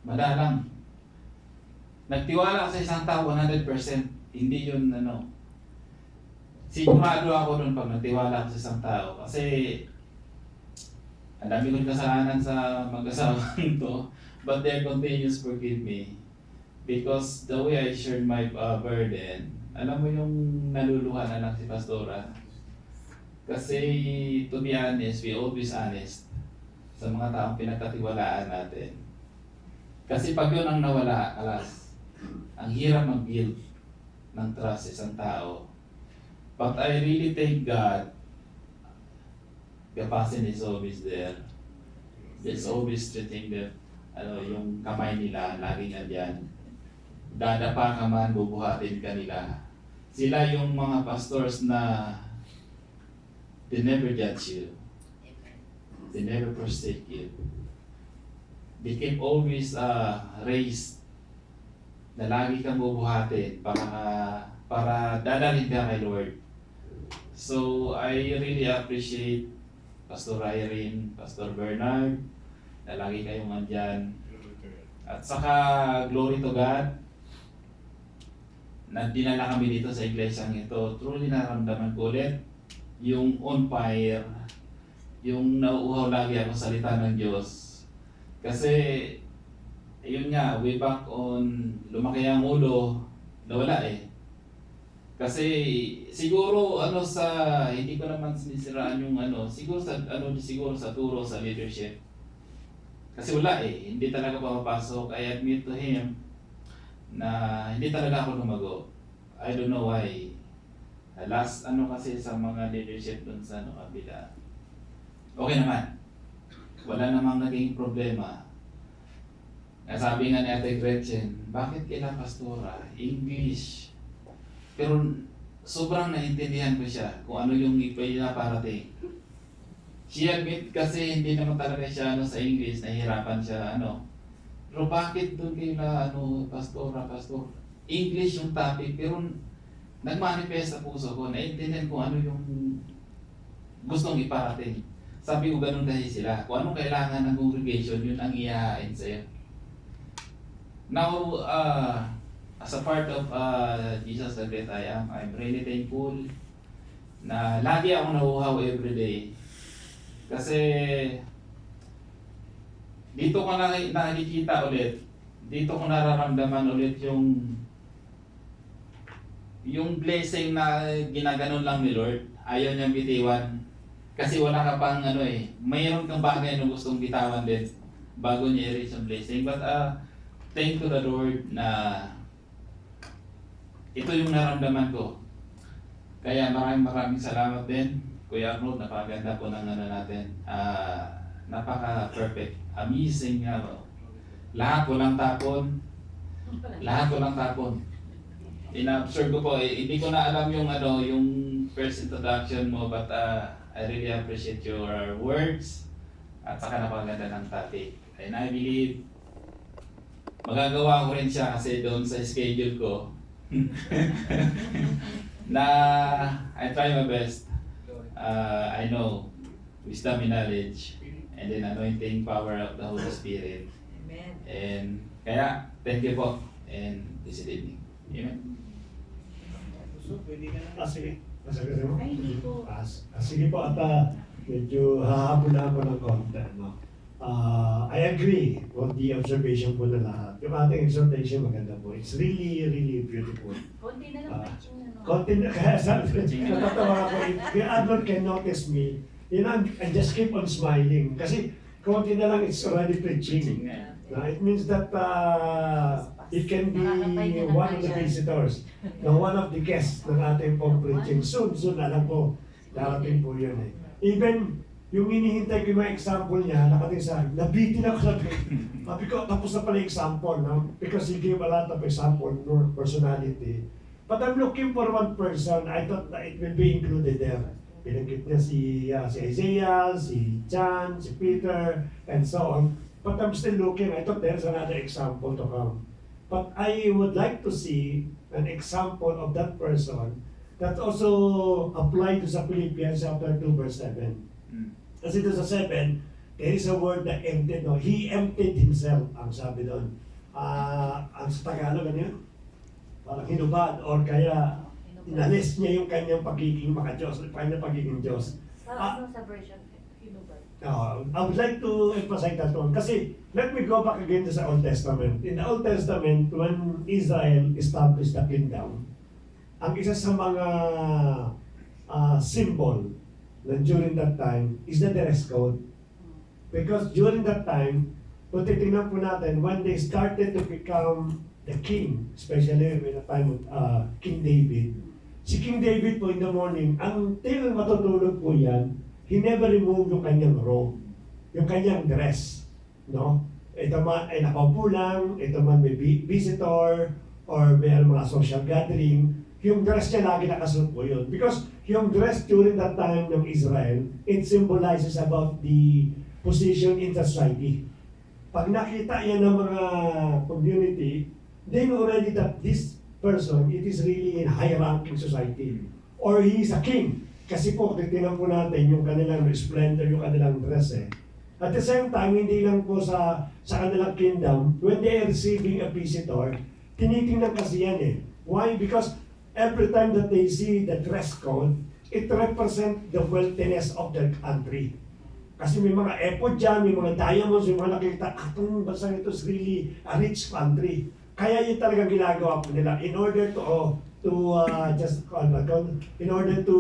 Madalang. Nagtiwala sa isang tao 100%, hindi yun sigurado ako doon pag nagtiwala ako sa isang tao. Kasi ang dami kong kasalanan sa mag-asawang to, but their continuous forgive me. Because the way I shared my burden, alam mo yung naluluha na lang si Pastora. Kasi to be honest, we always honest sa mga taong pinagkatiwalaan natin. Kasi pag yun ang nawala, alas, ang hirap mag-build ng trust sa isang tao. But I really thank God, Gapasin is always there. There's always treating them, yung kamay nila, laging andyan. Dadapa ka man, bubuhatin ka nila. Sila yung mga pastors na they never judge you. They never forsake you. They keep always raised na lagi kang bubuhatin para dadalhin ka kay Lord. So I really appreciate Pastor Irene, Pastor Bernard, na lagi kayong andyan. At saka glory to God, na dinala kami dito sa iglesyang ito. Truly naramdaman ko ulit yung on fire, yung nauuhaw lagi ako salita ng Diyos. Kasi, yun nga, way back on, lumaki ang ulo, nawala eh. Kasi, siguro, hindi ko naman sinisiraan yung siguro sa turo, sa leadership. Kasi wala eh, hindi talaga pumapasok. I admit to him na hindi talaga ako lumago. I don't know why. Last kasi sa mga leadership dun sa kabila. Okay naman. Wala namang naging problema. Nasabi nga ni Ate Gretchen, bakit kailan Pastora? English. Pero sobrang naintindihan ko siya kung ano yung pinaparating. She admit kasi hindi naman talaga siya sa English, nahihirapan siya Pero bakit doon kayo Pastor? English yung topic, pero nagmanifest sa puso ko, naintindihan ko ano yung gustong iparating. Sabi ko ganun kasi sila, kung anong kailangan ng congregation, yun ang ihahain sa'yo. Now, as a part of Jesus the Great I Am, I'm really thankful na lagi akong nauuhaw everyday. Kasi dito ko nakikita ulit, dito ko nararamdaman ulit yung blessing na ginaganon lang ni Lord. Ayaw niyang bitiwan. Kasi wala ka pang mayroon kang bagay na gustong bitawan din bago niya i-reach yung blessing. But thank to the Lord na ito yung naramdaman ko. Kaya maraming salamat din. Kuya Arnold, napakaganda po ng natin. Napaka-perfect. Amazing nga. Lahat walang tapon. Lahat walang tapon. Ina-observe ko po, hindi ko na alam yung first introduction mo, but I really appreciate your words at saka napakaganda ng topic. And I believe magagawa ko rin siya kasi doon sa schedule ko na I try my best. I know wisdom and knowledge and then anointing power of the Holy Spirit. Amen. And kaya, thank you po and this evening. Amen. Sige. Masagot mo? Ay, hindi po. Sige po, at medyo hahabol na ako ng konti. No? I agree with the observation po na lahat. Yung ating exhortation maganda po. It's really, really beautiful. Konti na lang preaching na, no? Konti na, kaya sabi ko, natatawa ako. If the other can notice me, I just keep on smiling. Kasi konti na lang, it's already preaching. It means that it can be one of the visitors, one of the guests ng ating pong preaching. Soon na lang po, darating po yun eh. Even yung hinihintay ko yung mga example niya, nakating sa akin, nabitin ako sabi. Sabi ko, tapos na pala yung example, no? Because he gave a lot of example, no, personality. But I'm looking for one person, I thought that it will be included there. Binanggit niya si Isaiah, si John, si Peter, and so on. But I'm still looking, I thought there's another example to come. But I would like to see an example of that person that also applied to sa Philippians chapter 2 verse 7. Kasi doon sa 7, there is a word that emptied, no? He emptied himself, ang sabi doon. Ang sa Tagalog, ano yun? Parang hinubad, or kaya inalis niya yung kanyang pagiging maka-Diyos, kanyang pagiging Diyos. Ano sa version? Hinubad. I would like to emphasize that one. Kasi, let me go back again to the Old Testament. In the Old Testament, when Israel established the kingdom, ang isa sa mga symbol na during that time is the dress code. Because during that time, kung titingnan po natin, when they started to become the king, especially in the time of King David, si King David po in the morning, ang till matutulog po yan, he never removed yung kanyang robe, yung kanyang dress. No? Ito man ay nakaupo lang, ito man may visitor, or may mga social gathering, yung dress niya lagi nakasuot po yun. Because yung dress during that time ng Israel, it symbolizes about the position in society. Pag nakita yan ng mga community, they know already that this person, it is really in high-ranking society. Or he is a king. Kasi po, titignan po natin yung kanilang splendor, yung kanilang dress eh. At the same time, hindi lang po sa kanilang kingdom, when they are receiving a visitor, tinitingnan kasi yan eh. Why? Because every time that they see the dress code, it represents the wealthiness of the country. Kasi may mga effort dyan, may mga diamonds, may mga nakikita, itong bansa ito is really a rich country. Kaya yun talagang ginagawa po nila in order to in order to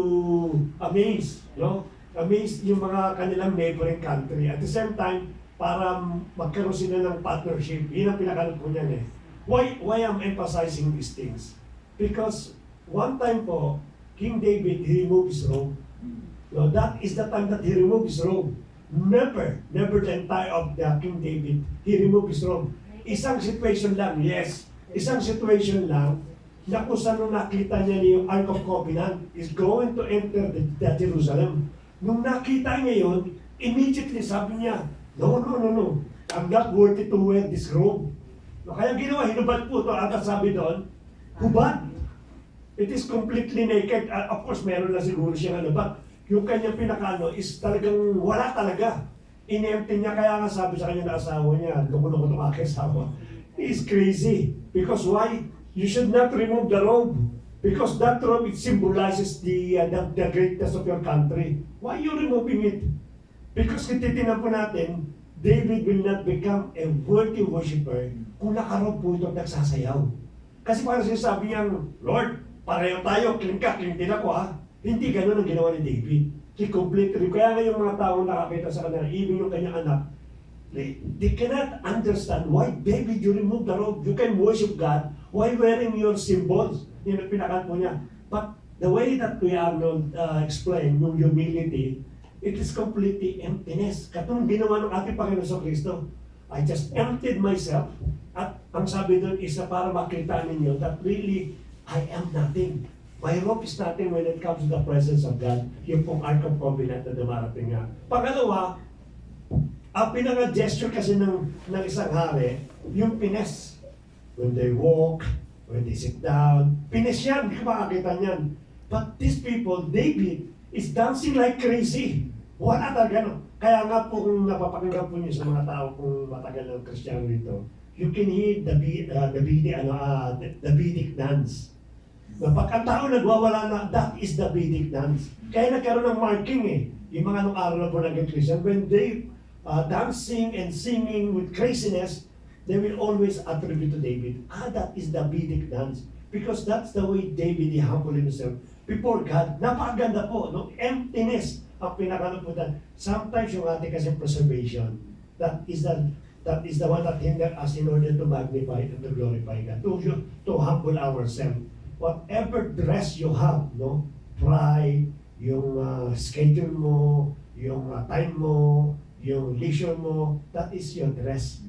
amaze, no? Amaze yung mga kanilang neighboring country. At the same time, para magkaroon sila ng partnership. Yun ang pinakalan po niyan eh. Why I'm emphasizing these things? Because one time po, King David, he removed his robe. No, that is the time that he removed his robe. Never the entire of the King David, he removed his robe. Isang situation lang, yes. Isang situation lang, na kung saan nung nakita niya yung Ark of Covenant is going to enter the Jerusalem. Nung nakita niya yun, immediately sabi niya, no, I'm not worthy to wear this robe. No, kaya ginawa, hinubad po ito, at sabi doon, hubad. It is completely naked. Of course, meron na siguro siya but yung kanyang pinakano is talagang wala talaga. In-empty niya, kaya nga sabi sa kanya na asawa niya, loko-loko itong aking asawa. He is crazy. Because why? You should not remove the robe because that robe it symbolizes the greatness of your country. Why are you removing it? Because kung titingnan po natin, David will not become a worthy worshiper kung nakarob po ito at nagsasayaw. Kasi parang sinasabi niyang, Lord, pareho tayo, clean ka, clean din ako ha. Hindi ganun ang ginawa ni David. He completely, kaya nga yung mga taong nakakita sa kanila, even yung kanyang anak, they cannot understand why David you remove the robe. You can worship God while wearing your symbols. Yun ang pinakat po niya. But the way that we Arnold explained, yung humility, it is completely emptiness. Katulad ginawa ng ating Panginoon sa Kristo. I just emptied myself. At ang sabi doon is na para makita ninyo that really, I am nothing. My robe is nothing when it comes to the presence of God. Yung pong Ark of Covenant na dumarating nga. Pangalawa, ang pinaka-gesture kasi ng isang hari, yung pines. When they walk, when they sit down, pines yan, hindi ka makakita niyan. But these people, David, is dancing like crazy. Wala talaga, no? Kaya nga po kung napapakinggan po niyo sa mga tao kung matagal ng Kristiyano dito, you can hear the Vedic dance. Pag ang tao nagwawala na, that is the Vedic dance. Kaya nagkaroon ng marking eh. Yung mga nung araw na po naging Christian, when they dancing and singing with craziness, they will always attribute to David, that is the Vedic dance. Because that's the way David humbled himself before God. Napakaganda po, no? Emptiness ang pinakanaputan. Sometimes yung ating kasi preservation, that is the one that hinder us in order to magnify and to glorify God, to humble ourselves. Whatever dress you have, no, pride, yung schedule mo, yung time mo, yung leisure mo, that is your dress.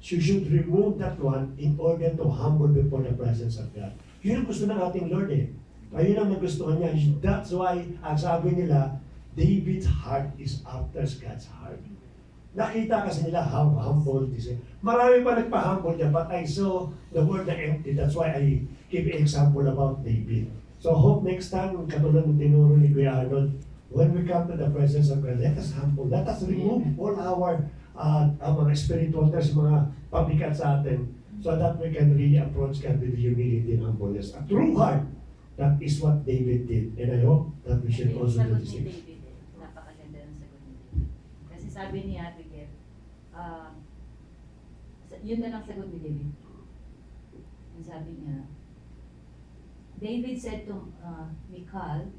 You should remove that one in order to humble before the presence of God. Yun ang gusto ng ating Lord eh. Ayun ang nagustuhan niya. That's why, ang sabi nila, David's heart is after God's heart. Nakita kasi nila how humble this is. Marami pa nagpa-humble niya, but I saw the word na empty. That's why I give an example about David. So hope next time, katulad ng tinuro ni Kuya Arnold, when we come to the presence of God, let us humble. Let us remove all our mga spiritual things, mga pabigat sa atin, so that we can really approach God with humility and humbleness. A true heart, that is what David did. And I hope that we should also do the same. Napakaganda ng sagot ni David. Kasi sabi ni Abigail, yun na lang sagot ni David. Ang sabi niya, David said to Michal,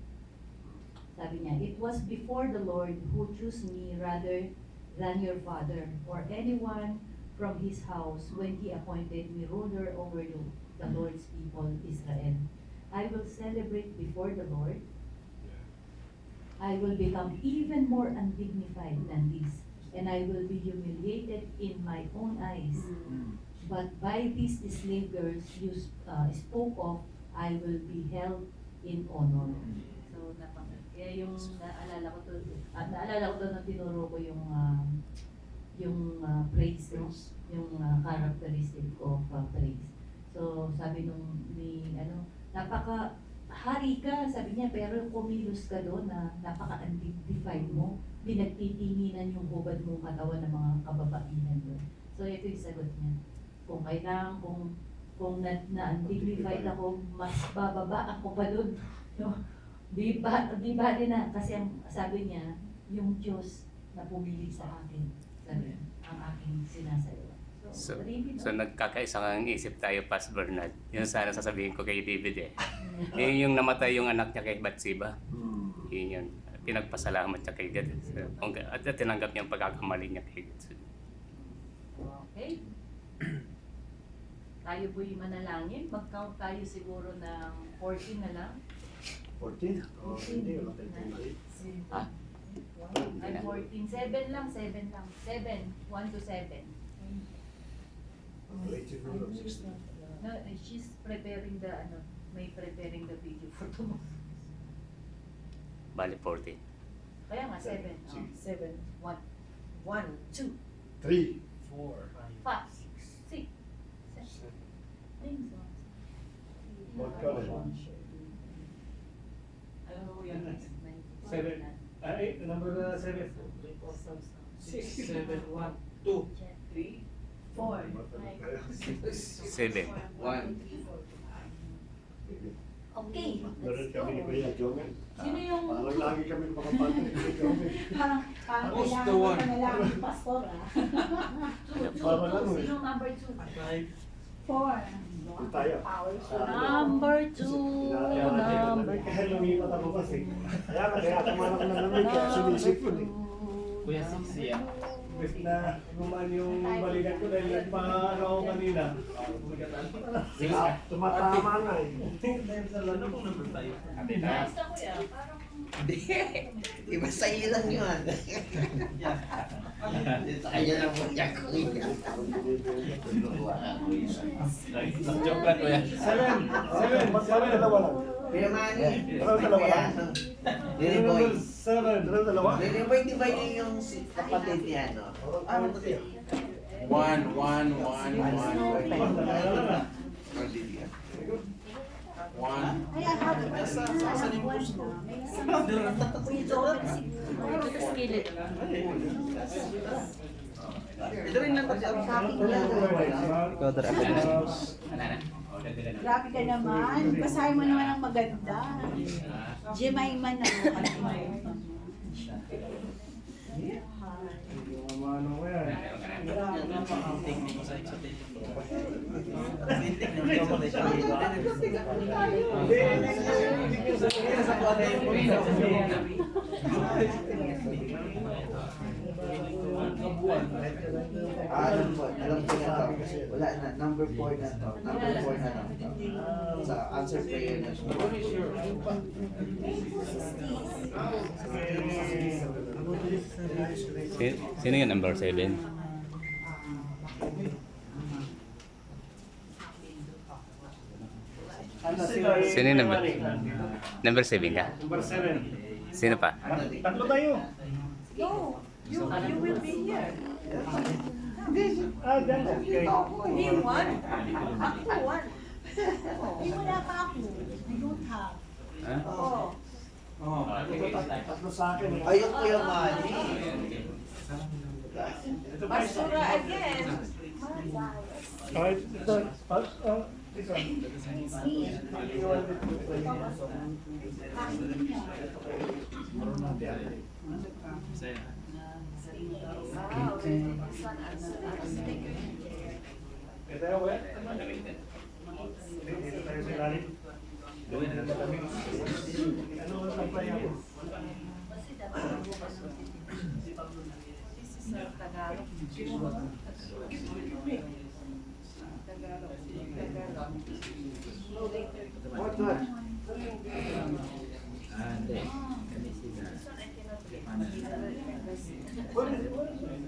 sabi niya, it was before the Lord who chose me rather than your father or anyone from his house when he appointed me ruler over the Lord's people, Israel. I will celebrate before the Lord. I will become even more undignified than this, and I will be humiliated in my own eyes. But by these slave girls you spoke of, I will be held in honor. So, kaya yung naalala ko to nung tinuro ko yung praise, no? Yung characteristic of praise. So, sabi hari ka, sabi niya, pero kumilos ka doon na napaka-undignified mo. Pinagtitinginan yung hubad mong katawan ng mga kababaihan doon. So, ito yung sagot niya. Kung kailangan, kung na-undignified ako, mas bababa ako pa doon. No? Di ba na, kasi sabi niya, yung Diyos na pumili sa akin, sabi, ang aking sinasayaw. So nagkakaisang ang isip tayo, Pastor Bernard. Yun sana sasabihin ko kay David eh. Yun yung namatay yung anak niya kay Bathsheba. Yun yun. Pinagpasalamat niya kay God. At tinanggap niya ang pagkakamali niya kay God. Okay. Tayo po'y manalangin. Mag-count tayo siguro ng 14 na lang. 14? Oh, hindi. Ah? Ay, 14. 7 lang. 7. 1 to 7. No, she's preparing may preparing the video for tomorrow. Bali 14. Kaya nga, 7. 7. 1, 2, 3, 4. 5, 6, 7. What color? Seven. Number 7. 6, 7, 1, 2, 3, 4. 7. 1. Okay, Meron let's kami ni go. Kuya Jongan. Sino yung... Parang lagi kami makapatid ni Kuya Jongan. Parang Who's the kailangan one? ka na lang ng pastor, ah. Parang ano eh. Sino number 2? 4. Doon tayo. Number 2. Number Kaya lumipat ako kasi. Kaya kumanak na namin kaya sinisip ko eh. Kuya Siksi yan. Bes na gumaan yung balikan ko dahil nagpaano ako kanina. Tumatama nga eh. Ate na. Basta kuya, parang... Hindi. Iba sa'yo lang yun. Sa'yo lang po niya kuya. Joke lang kuya. 7. Ba't kami dalawa lang? Pirmani. Dalawa lang. Lily Boy. 7. Dalawa. Lily Boy, di ba yun yung kapatid ni ano? Ano ba siya? 1, 1, 1, 1. Ay, saan yung puso mo? Kuya Joven, siguro. Ito sa gilid. Ito rin lang Grabe ka naman. Basahin mo naman ang maganda. Jemima na mo. Ano ko yan? Alam ko na to. Wala na, number 4 na to. Number 4 na lang to. Sa answer prayer na to. Sino yung number 7? Sino yung number 7 ka? Number 7. Sino pa? Tatlo tayo. No, you will be here. Dyan. Okay. Me one. Ako one. Wala pa ako. I don't have. Oh. Tatlo sa akin. Ayun ko yung mali. Basura again. Alright, ito. This one. Ito yung wet. Dito tayo sa ilalim. Ano ang sampay ako? This is Tagalog. What, what?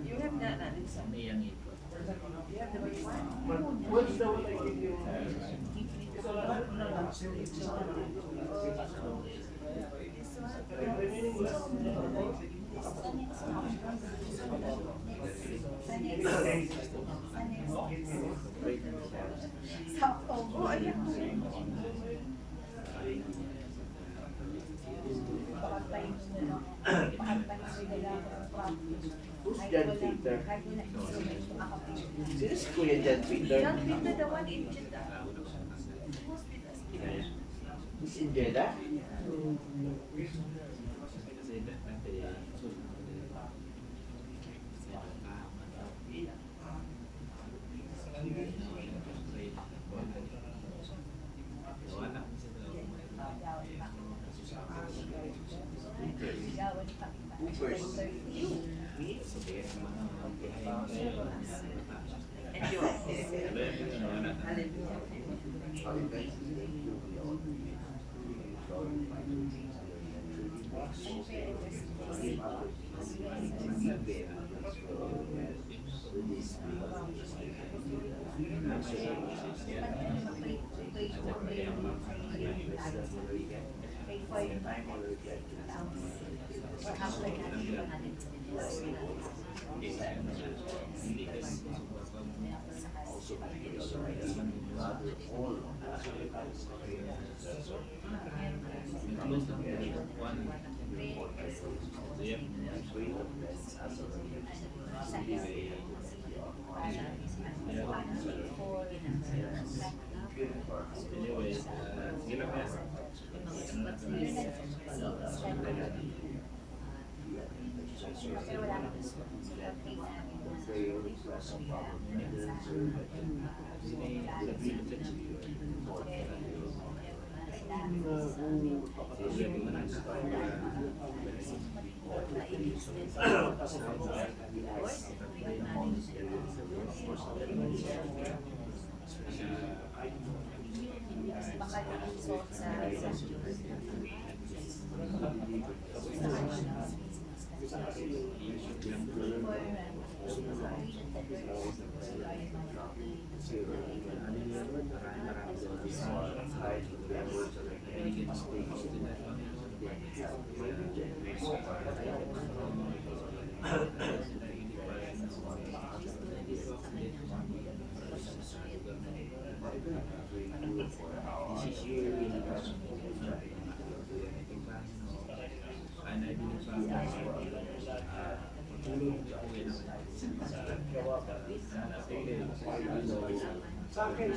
You have that, Alisa. What's the one I give you? Who's John Peter? Sino si Kuya John Peter? John Peter, the one in Jeddah. He's in Jeddah? Who first? Anyway, sige lang yan. Sa akin,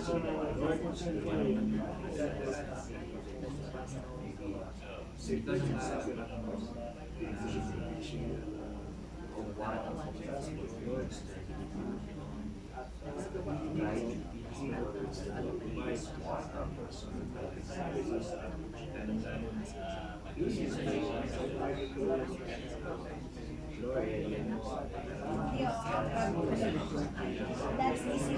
That's easy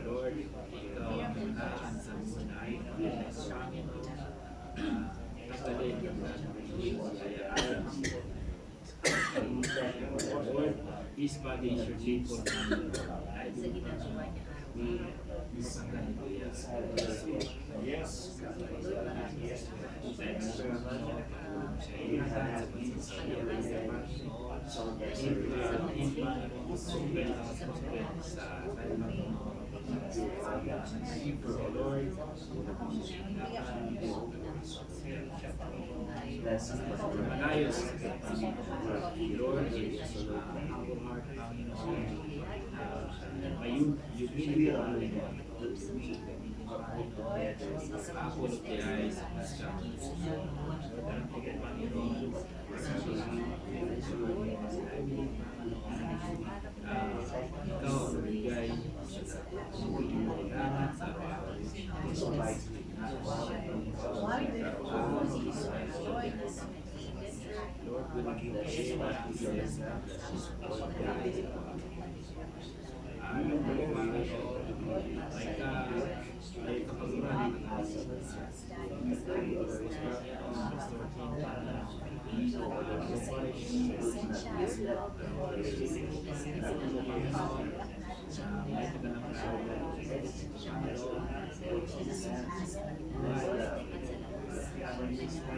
Lord, ikaw ang nandaan sa buhay namin sa Panginoon. Tagalin ang natin Lord, this body is your gift for Yes. Manayos Lord, our heart, Panginoon, humility, apple of the eyes, ikaw ang bigay kailangan sa Lord, ay kapaguran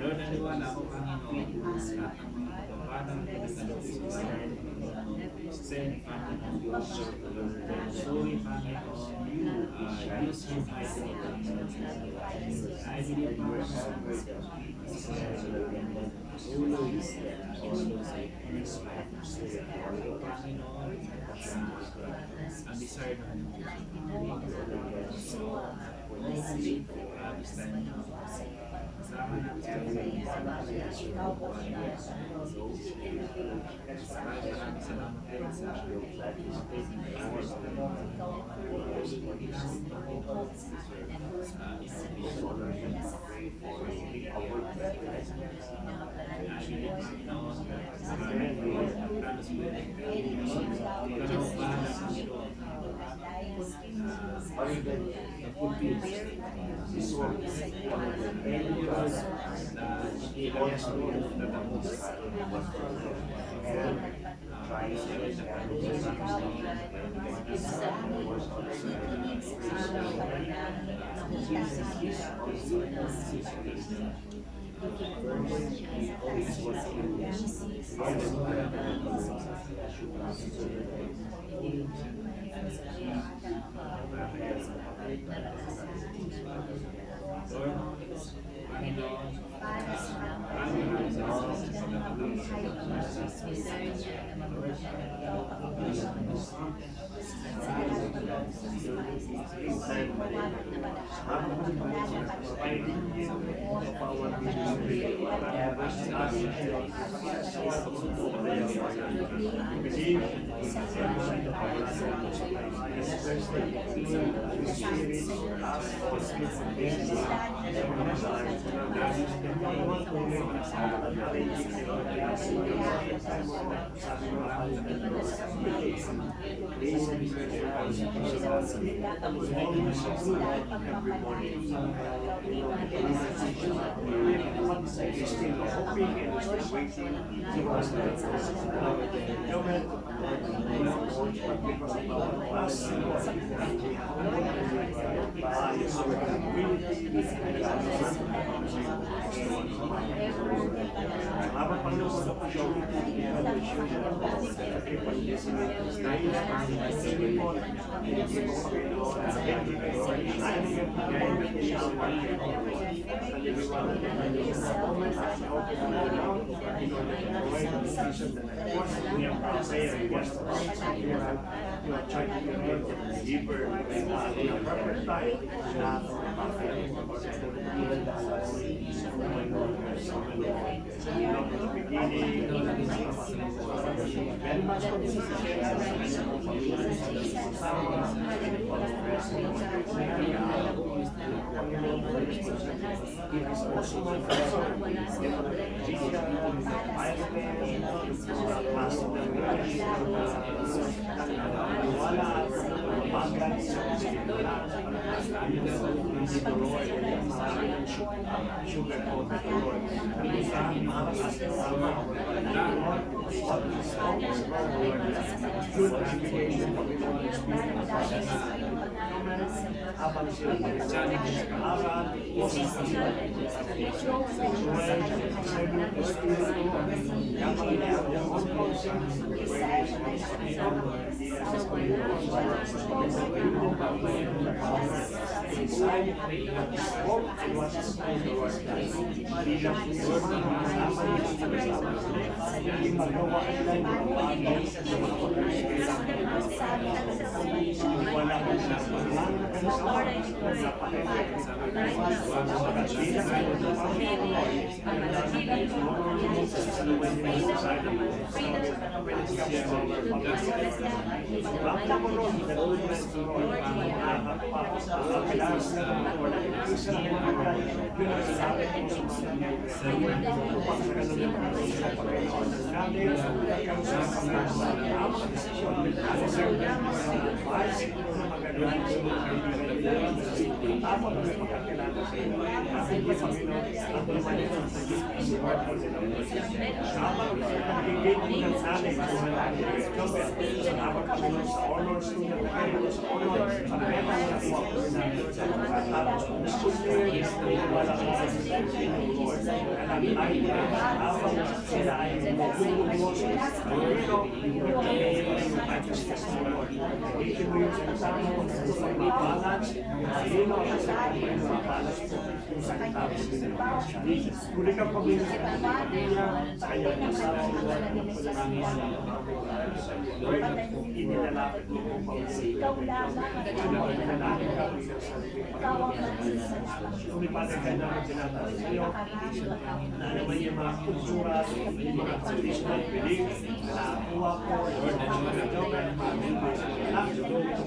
Lord, naniwala ako, Panginoon, sa ang mga kapanan na send, Panginoon, your servant. Sorry, Panginoon, use him mightily, I believe, always I Panginoon, ang desire ng kasama natin maraming salamat kayo sa I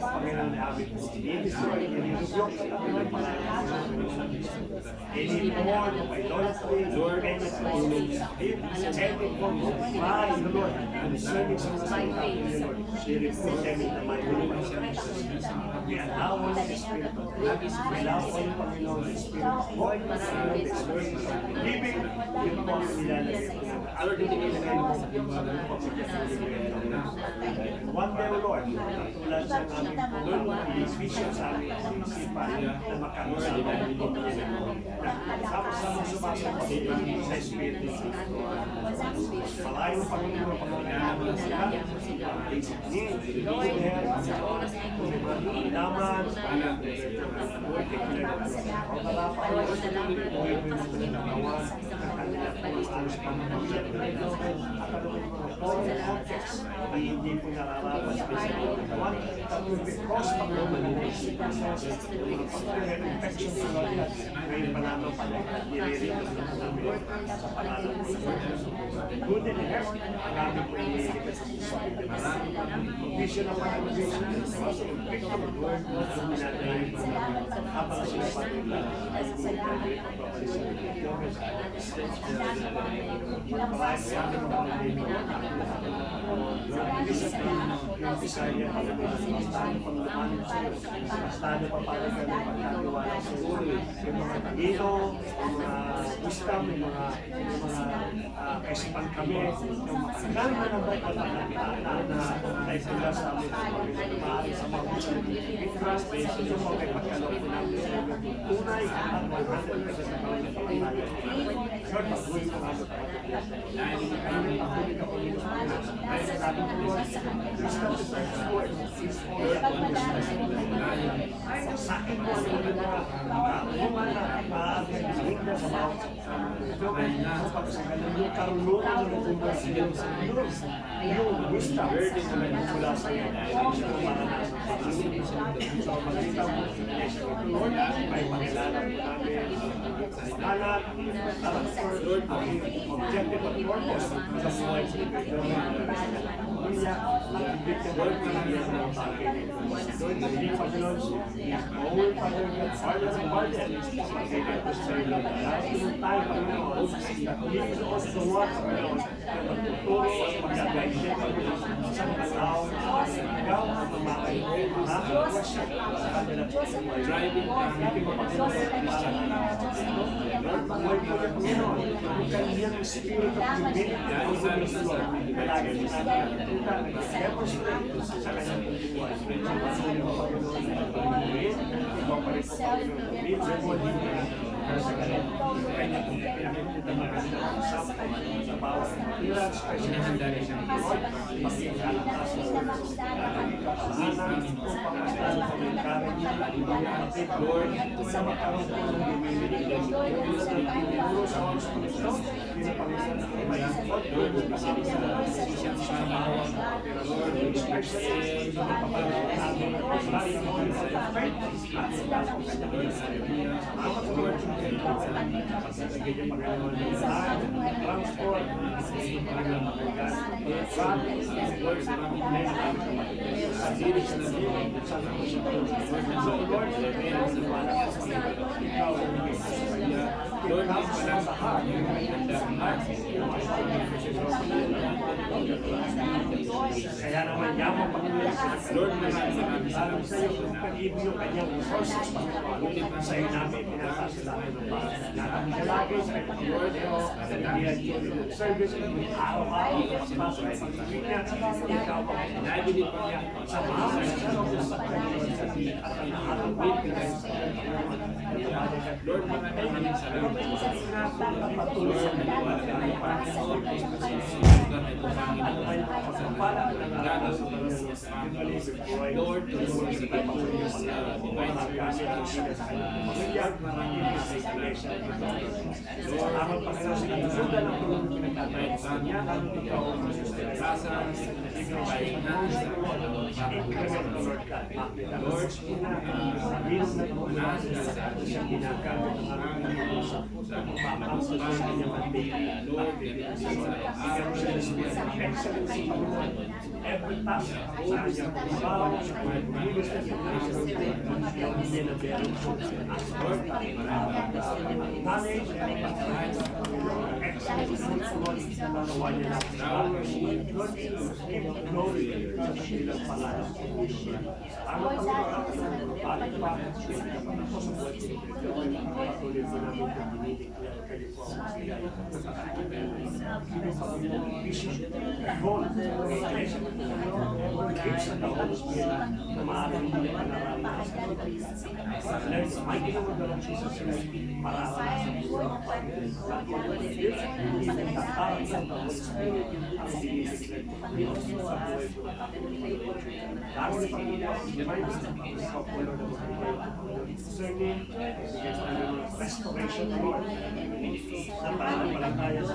Panginoon ay aming i-destroy, i-rebuke sa Panginoon, any form of idolatry, Lord, any form of pride, Lord, concerning sa mga salita ng Lord, we rebuke them in the mighty name of Jesus. We allow Holy Spirit, we allow Holy Panginoon, the Spirit of God, the Spirit of the Spirit of living, yung po ang nilalagay po natin. Lord, hindi nilagay mo sa pagbabalang po sa one day, Lord, tulad sa aming Lord, i-vision sa aming isipan na makaroon sa aming sama-sama sumasapot sa Espiritu Santo. Malayo Panginoon, Panginoon sila, naman, hindi po nararapat sa isang katawan. Because Panginoon ng infection sa Lord, ngayon pa naman pala, nilirinig namin sa pangalan ng Lord. Good and health, marami po nilirinig sa Espiritu. Marami po vision ng panagvision. Kasi infection ng Lord, pinatay po namin. Habang sila patuloy, ay pinatay po pabalik sa Espiritu. Pagpapalay sa amin ng mga yung Bisaya, estado panglaman estado papalagan ng pagkagawa ng siguro yung mga tagino, yung mga wisdom, yung mga kaisipan kami, yung makakagana ng naipula sa amin maaari sa mga interest based yung mga pagkaloob namin tunay at 100% na kami ng panglayan. Lord, pag-uwi ko nga sa sabi ko, Lord, wisdom is the first word. Sa akin po, ano yung mga maaaring na sa bawat yung karunungan ng natunod sa iyo sa Diyos. Yung wisdom mula sa iyo. Yung maranasan sa pag-ibig. So, magkita mo, Lord, may pakilala po namin. Anak, Lord, ang objective at purpose sa buhay sa iyo. Kaya, ang victim Lord, ng bagay. Lord, hindi pa Lord, all Panginoon, harder and harder. Kaya ko sa iyo, lalo yung tayo, Panginoon, hindi ko sa tuwa, Panginoon, na magtuturo at pag-agaysin, Panginoon, sa mga tao, ikaw ang mamakay, nakakawasya sa kanilang driving, hindi mo Panginoon, Lord, buhay po na Panginoon, yung kanyang spirit of humility, ang ulis Lord, palagi mo natin, demonstrate sa kanyang buhay. Panginoon, ikaw pa rin po Panginoon, sa kanyang pinakita magandang sa bawat hirap, pinahanda rin siyang Lord, pag-ialakas sa kapalanan, kung pagkasal sa mga kapatid, Lord, sa makaroon po ng humility, tinuro sa mga Kristo, pinapangisa ng ibayangkot, Lord, kasi siyang sa bawat Lord, especially sa kapalanan natin, lagi ang mga faith, at sila po sa Lord, salamat Lord, pagkakagay ang Panginoon ng lahat, transport, Panginoon magkakas, Lord, sa mga sa diri sa Lord, sa Lord, ikaw ang Lord, sa heart, kaya naman yamang Panginoon, Lord, maraming sa iyo kung pag-ibig yung kanyang resources, Panginoon, sa iyo namin pinasasilahan ng nakalagay sa Lord, sa nabiyag service, araw-araw, kapasok ay pag-ibig niya, ikaw ang nabilib niya sa mga sa Panginoon, at ang nakakabit kayo sa Lord, maraming salamat. Patuloy sa Panginoon, Lord, tulungan sa pagpapatuloy sa mga gamit ang sila sa kanyang pamilya, hindi sa iglesia. Salamat Panginoon sa kalusugan ng tulong na pinagtatayo sa kanya, at ikaw ang masasarasa, increment the Lord God. Makita mo sa una, sabihin na tumulong sa siyang ginagamit ng aming sa pagpapang sa kanyang mandating excellency, every task sa kanyang trabaho, sa kanyang ministry, sa kanyang hindi na meron po Lord, knowledge and excellence na nagawa niya natin sa akin. Lord, give glory sa kanilang pangalan. Ano pa mga balik pa ako sa buhay ko. Patuloy ko namin kung dinideclare kayo po ang masigaya. Vision, goal, expression, gifts ng Holy Spirit na maaaring hindi na nararanas. Learn the mighty name of the Lord Jesus Christ para sa hindi nagkakaroon ng Holy Spirit ang dinideclare ko sa buhay ko. Lalo na Panginoon, ikaw po Lord ang concerning restoration, Lord, na pananampalataya sa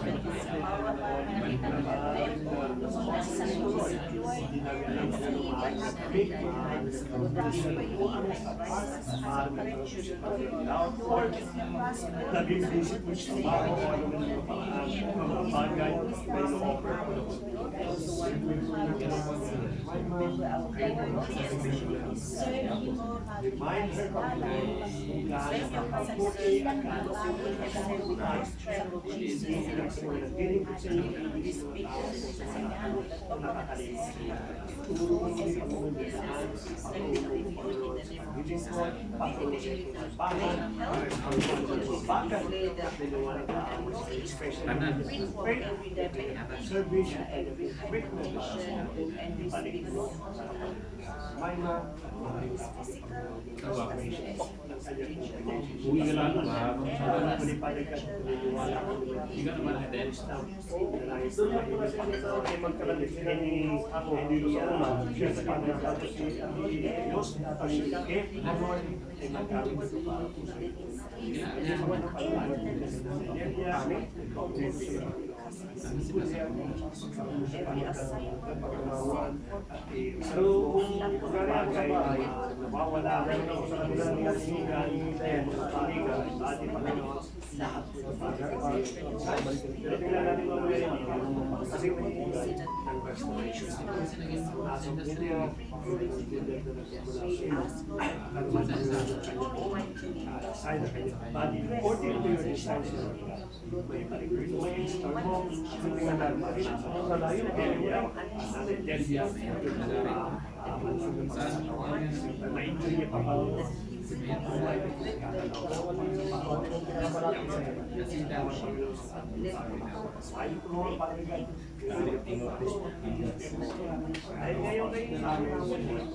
naging visit mo sa trabaho, ano man ang mga bagay, may offer ko. Remind her of the kung gaano kapabuti, gaano kapabuti, nagsimulang ko sa iyo ng mga tao sa mga nakakalimutan siya. Tulungan mo sa mga daan, patuloy ko pagiging ko, patuloy sa pagbahan, bakit niluwanan ka ang especially faith, service, and witness balik mo sa Mayma, Uwi ka lang, nawawala ako sa kanilang kasigan, sa panigan, sa ating Panginoon, lahat po sa pagkakabalik. Pero tingnan natin mamaya kasi may ng restoration. Asok niya, aside na kanyang body, 14 to your distance, may paligid, may install mo, tingnan natin sa layo, natin Delvia, na-injury niya pa ba? Ay, tulungan pa rin. Ay, ngayon kayo sa amin ang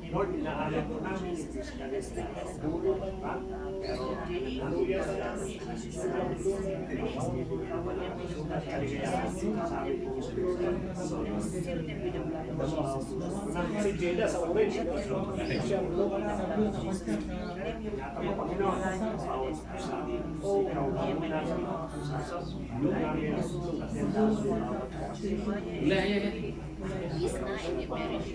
Lord, inaalam po namin yung fiscalist na dulo pa, pero naluya sa namin. Kaligayahan, sabi po sa Pilipinas. Si Jeda sa orange, siya ang local na ingatan mo, Panginoon, bawat sa ikaw ang muna sa yung namin at yung He's not in a marriage.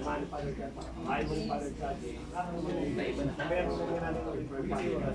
Money Father God, Money Father God, pero sa mga natin ng Father God,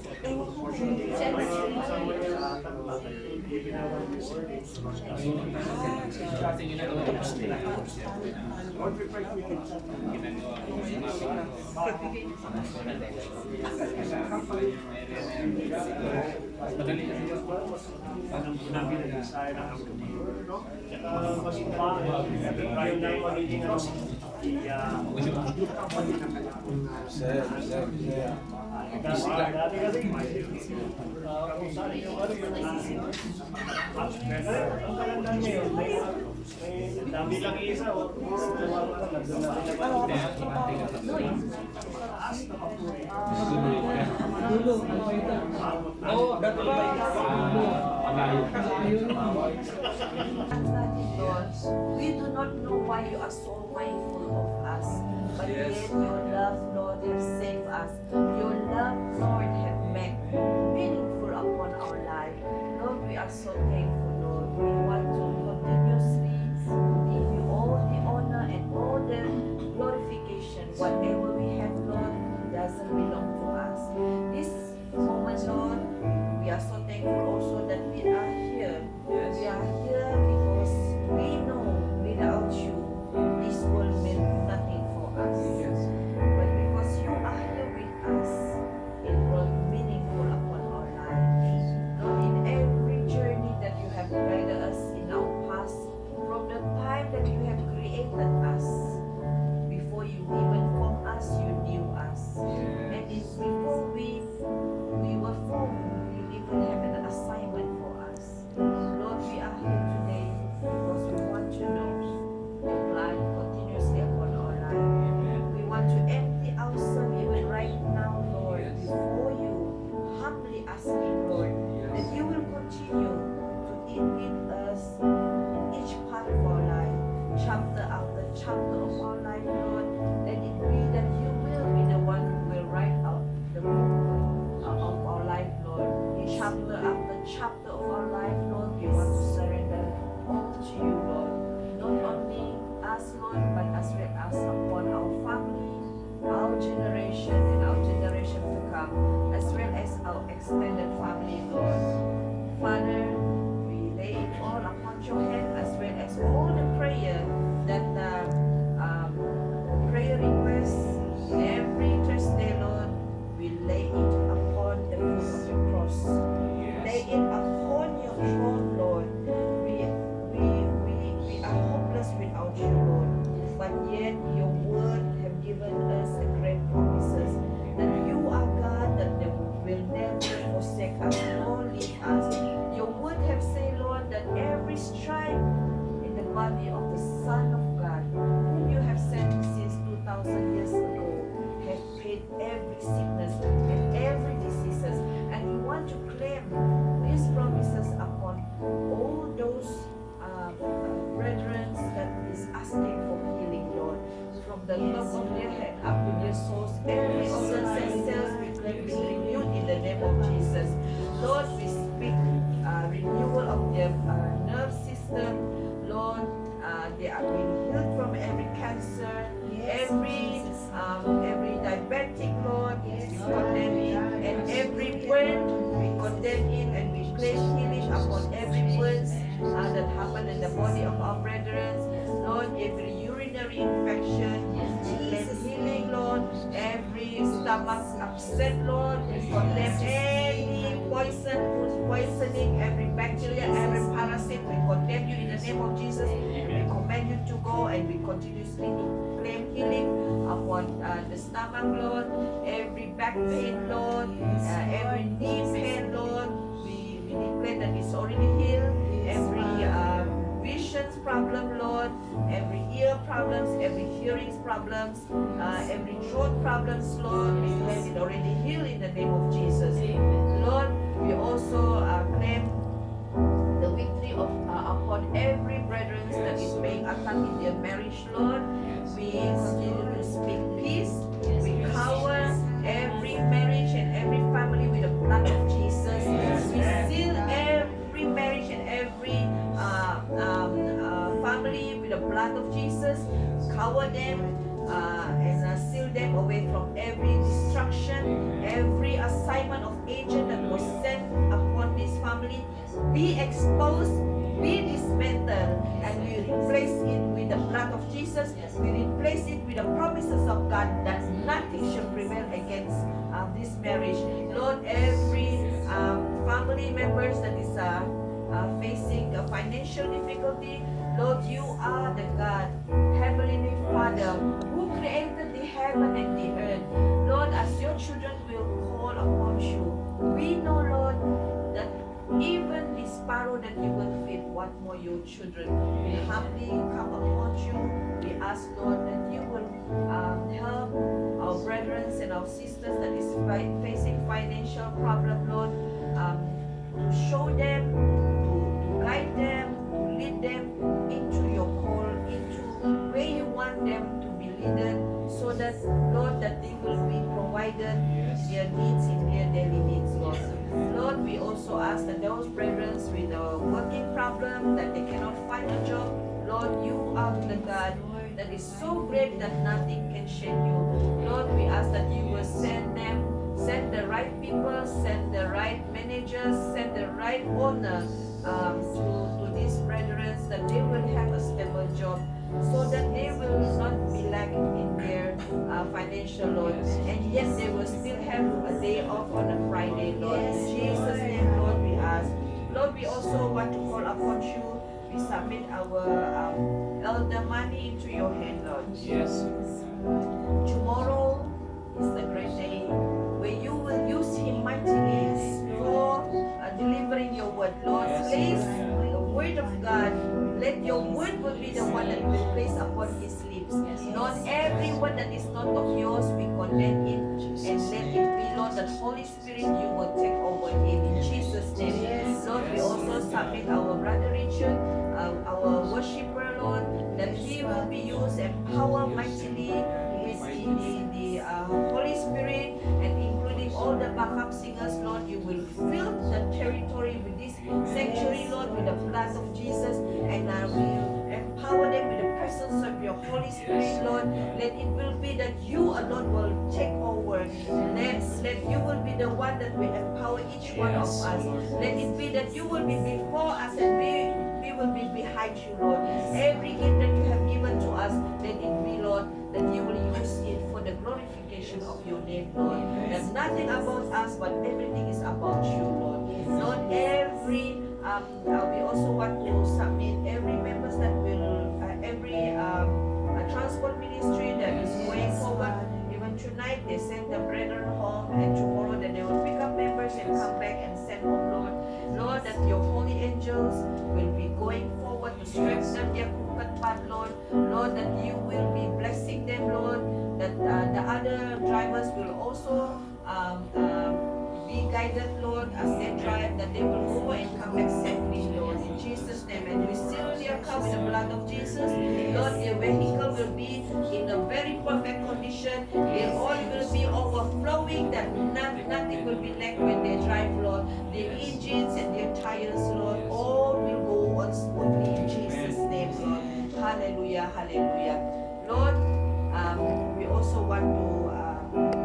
dami lang isa o we do not know why you are so mindful of us, but yet your love, Lord, have saved us. Your love, Lord, have made meaningful upon our life. Lord, we are so thankful, Lord. We want to continuously give you all the honor and all the glorification. Whatever we have, Lord, doesn't belong to us. This moment, Lord, we are so thankful also that we are here. We are here because we know without you, this world means nothing for us. But because you are here with us, it brought meaningful upon our lives. Lord, in every journey that you have guided us in our past, from the time that you have created us, before you even formed us, you knew us. And it's before we were formed, you even have an assignment for us. Lord, we are here today because we want to know your plan continuously upon our life. We want to empty ourselves even right now, Lord, before you, humbly asking, Lord, that you will continue to eat with us in each part of our life, chapter after chapter of our life, Lord. Let it be that you will be the one who will write out the book of our life, Lord. Chapter after chapter of our life, Lord, we want to surrender all to you, Lord. Not only us, Lord, but as well as upon our family, our generation, and our generation to come, as well as our extended family, Lord. Father, we lay it all upon your hand, as well as all the prayer that prayer requests every Thursday, Lord, we lay it upon the foot of your cross. Lay it upon your throne, Lord. We are hopeless without you, Lord. But yet your word have given us the great promises that you are God that will never forsake us nor leave us. Your word have said, Lord, that every stripe in the body of the Son of God, whom you have sent since 2,000 years ago, have paid every sickness and every diseases. And we want to claim these promises upon all those brethren that is asking for healing, Lord. From the top of their head up to their soles, every of the cells we claim is renewed in the name of Jesus. Lord, we speak renewal of their nerve system. Lord, they are being healed from every cancer, every diabetic, Lord, we condemn it, and every burn we condemn it, and we place healing upon every burns that happen in the body of our brethren. Lord, every urinary infection, let healing, Lord, every stomach upset, Lord, we condemn any poisoning, every bacteria, every parasite, we condemn you in the name of Jesus. We command you to go, and we continuously to claim healing upon the stomach, Lord, every back pain, Lord, every knee pain, Lord, we declare that it's already healed, every visions problem, Lord, every ear problems, every hearing problems, every throat problems, Lord, we claim it already healed in the name of Jesus. Lord, we also claim the victory of upon every brethren that is being attacked in their marriage, Lord. We continue to speak peace. We cover every marriage and every family with the blood of Jesus. We seal every marriage and every family with the blood of Jesus. Cover them seal them away from every destruction, every assignment of agent that was sent upon this family. Be exposed, be dismantled, and we replace it with the blood of Jesus. We replace it with the promises of God that nothing shall prevail against this marriage. Lord, every family members that is facing a financial difficulty, Lord, you are the God, Heavenly Father, who created the heaven and the earth. Lord, as your children will call upon you, we know, Lord, that even the sparrow that you will feed, what more your children will humbly come upon you. We ask, Lord, that you will help our brethren and our sisters that is facing financial problem, Lord, to show them, to guide them, to lead them into your call, into where you want them to be led, so that, Lord, that they will be provided their needs in their daily needs, Lord. Lord, we also ask that those brethren with a working problem, that they cannot find a job, Lord, you are the God that is so great that nothing can shake you. Lord, we ask that you will send them, send the right people, send the right managers, send the right owner to these brethren, that they will have a stable job, so that they will not be lacking in their financial, Lord, and yet they will still have a day off on a Friday, Lord. In Jesus' name, Lord, we ask. Lord, we also want to call upon you. We submit our elder money into your hand, Lord. Yes. Tomorrow is a great day where you will use him mightily for delivering your word, Lord. Place the word of God. Let your word will be the one that will place upon his lips. Not every word that is not of yours, we condemn it and let it be, Lord, that Holy Spirit, you will take over him in Jesus' name. Lord, we also submit our brother Richard, our worshiper, Lord, that he will be used and powered mightily with the Holy Spirit, and including all the backup singers, Lord. You will fill the territory with this sanctuary, Lord, with the blood of Jesus, and we empower them with the presence of your Holy Spirit, Lord. Let it will be that you alone will take over. Let you will be the one that will empower each one of us. Let it be that you will be before us and we will be behind you, Lord. Every gift that you have given to us, let it be, Lord, that you will use it for the glorification of your name, Lord. There's nothing about us, but everything is about you, Lord. Lord, we also want to submit every members that will, every transport ministry that is going forward. Even tonight, they send the brethren home, and tomorrow then they will pick up members and come back and send home, Lord. Lord, that your holy angels will be going forward to strengthen their crooked path, Lord. Lord, that you will be blessing them, Lord. That the other drivers will also be guided, Lord, as they drive, that they will go and come back safely, Lord, in Jesus' name. And we seal their car with the blood of Jesus. Lord, their vehicle will be in a very perfect condition. Their oil will be overflowing, that nothing will be left when they drive, Lord. Their engines and their tires, Lord, all will go on smoothly in Jesus' name, Lord. Hallelujah, hallelujah. Lord, we also want to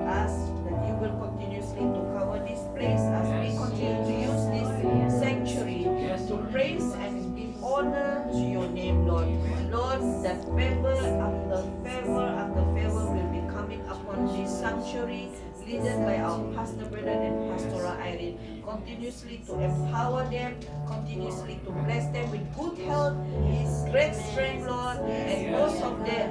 ask that you will continuously to cover this place as we continue to use this sanctuary to praise and give honor to your name, Lord. Lord, that favor after favor after favor will be coming upon this sanctuary, led by our pastor brother and Pastora Irene. Continuously to empower them, continuously to bless them with good health, His great strength, Lord, and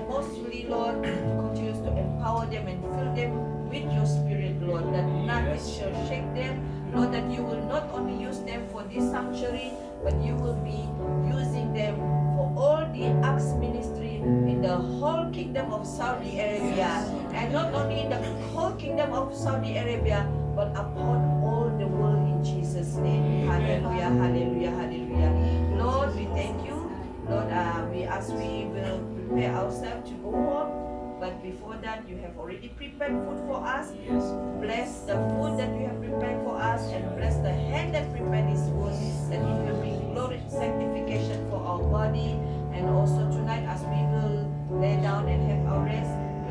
mostly, Lord, continues to empower them and fill them with your spirit, Lord, that nothing shall shake them, Lord, that you will not only use them for this sanctuary, but you will be using them for all the Acts ministry in the whole kingdom of Saudi Arabia, and not only in the whole kingdom of Saudi Arabia, but upon all the world in Jesus' name. Hallelujah, hallelujah, hallelujah. Lord, we thank you. Lord, we will prepare ourselves to go home, but before that, you have already prepared food for us. Bless the food that you have prepared for us, and bless the hand that prepared this food, that it will bring glory, sanctification for our body. And also tonight, as we will lay down and have our rest, we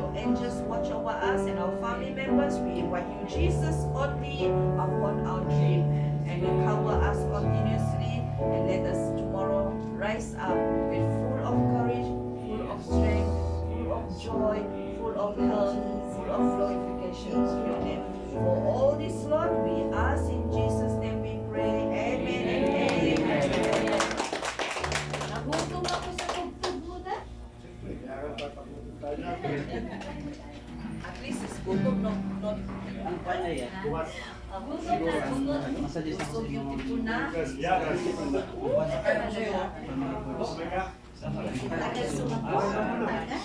We invite you, Jesus, only upon our dream, and you cover us continuously, and let us tomorrow rise up with full of courage, full of strength, full of joy, full of health, full of glorification of your name. For all this, Lord, we ask in Jesus' name we pray. Amen and amen. Nagutom ako sa tugtog mo na. At least it's gutom, not Gutom na, gutom. so beautiful na. Yeah. Tagal sumagot.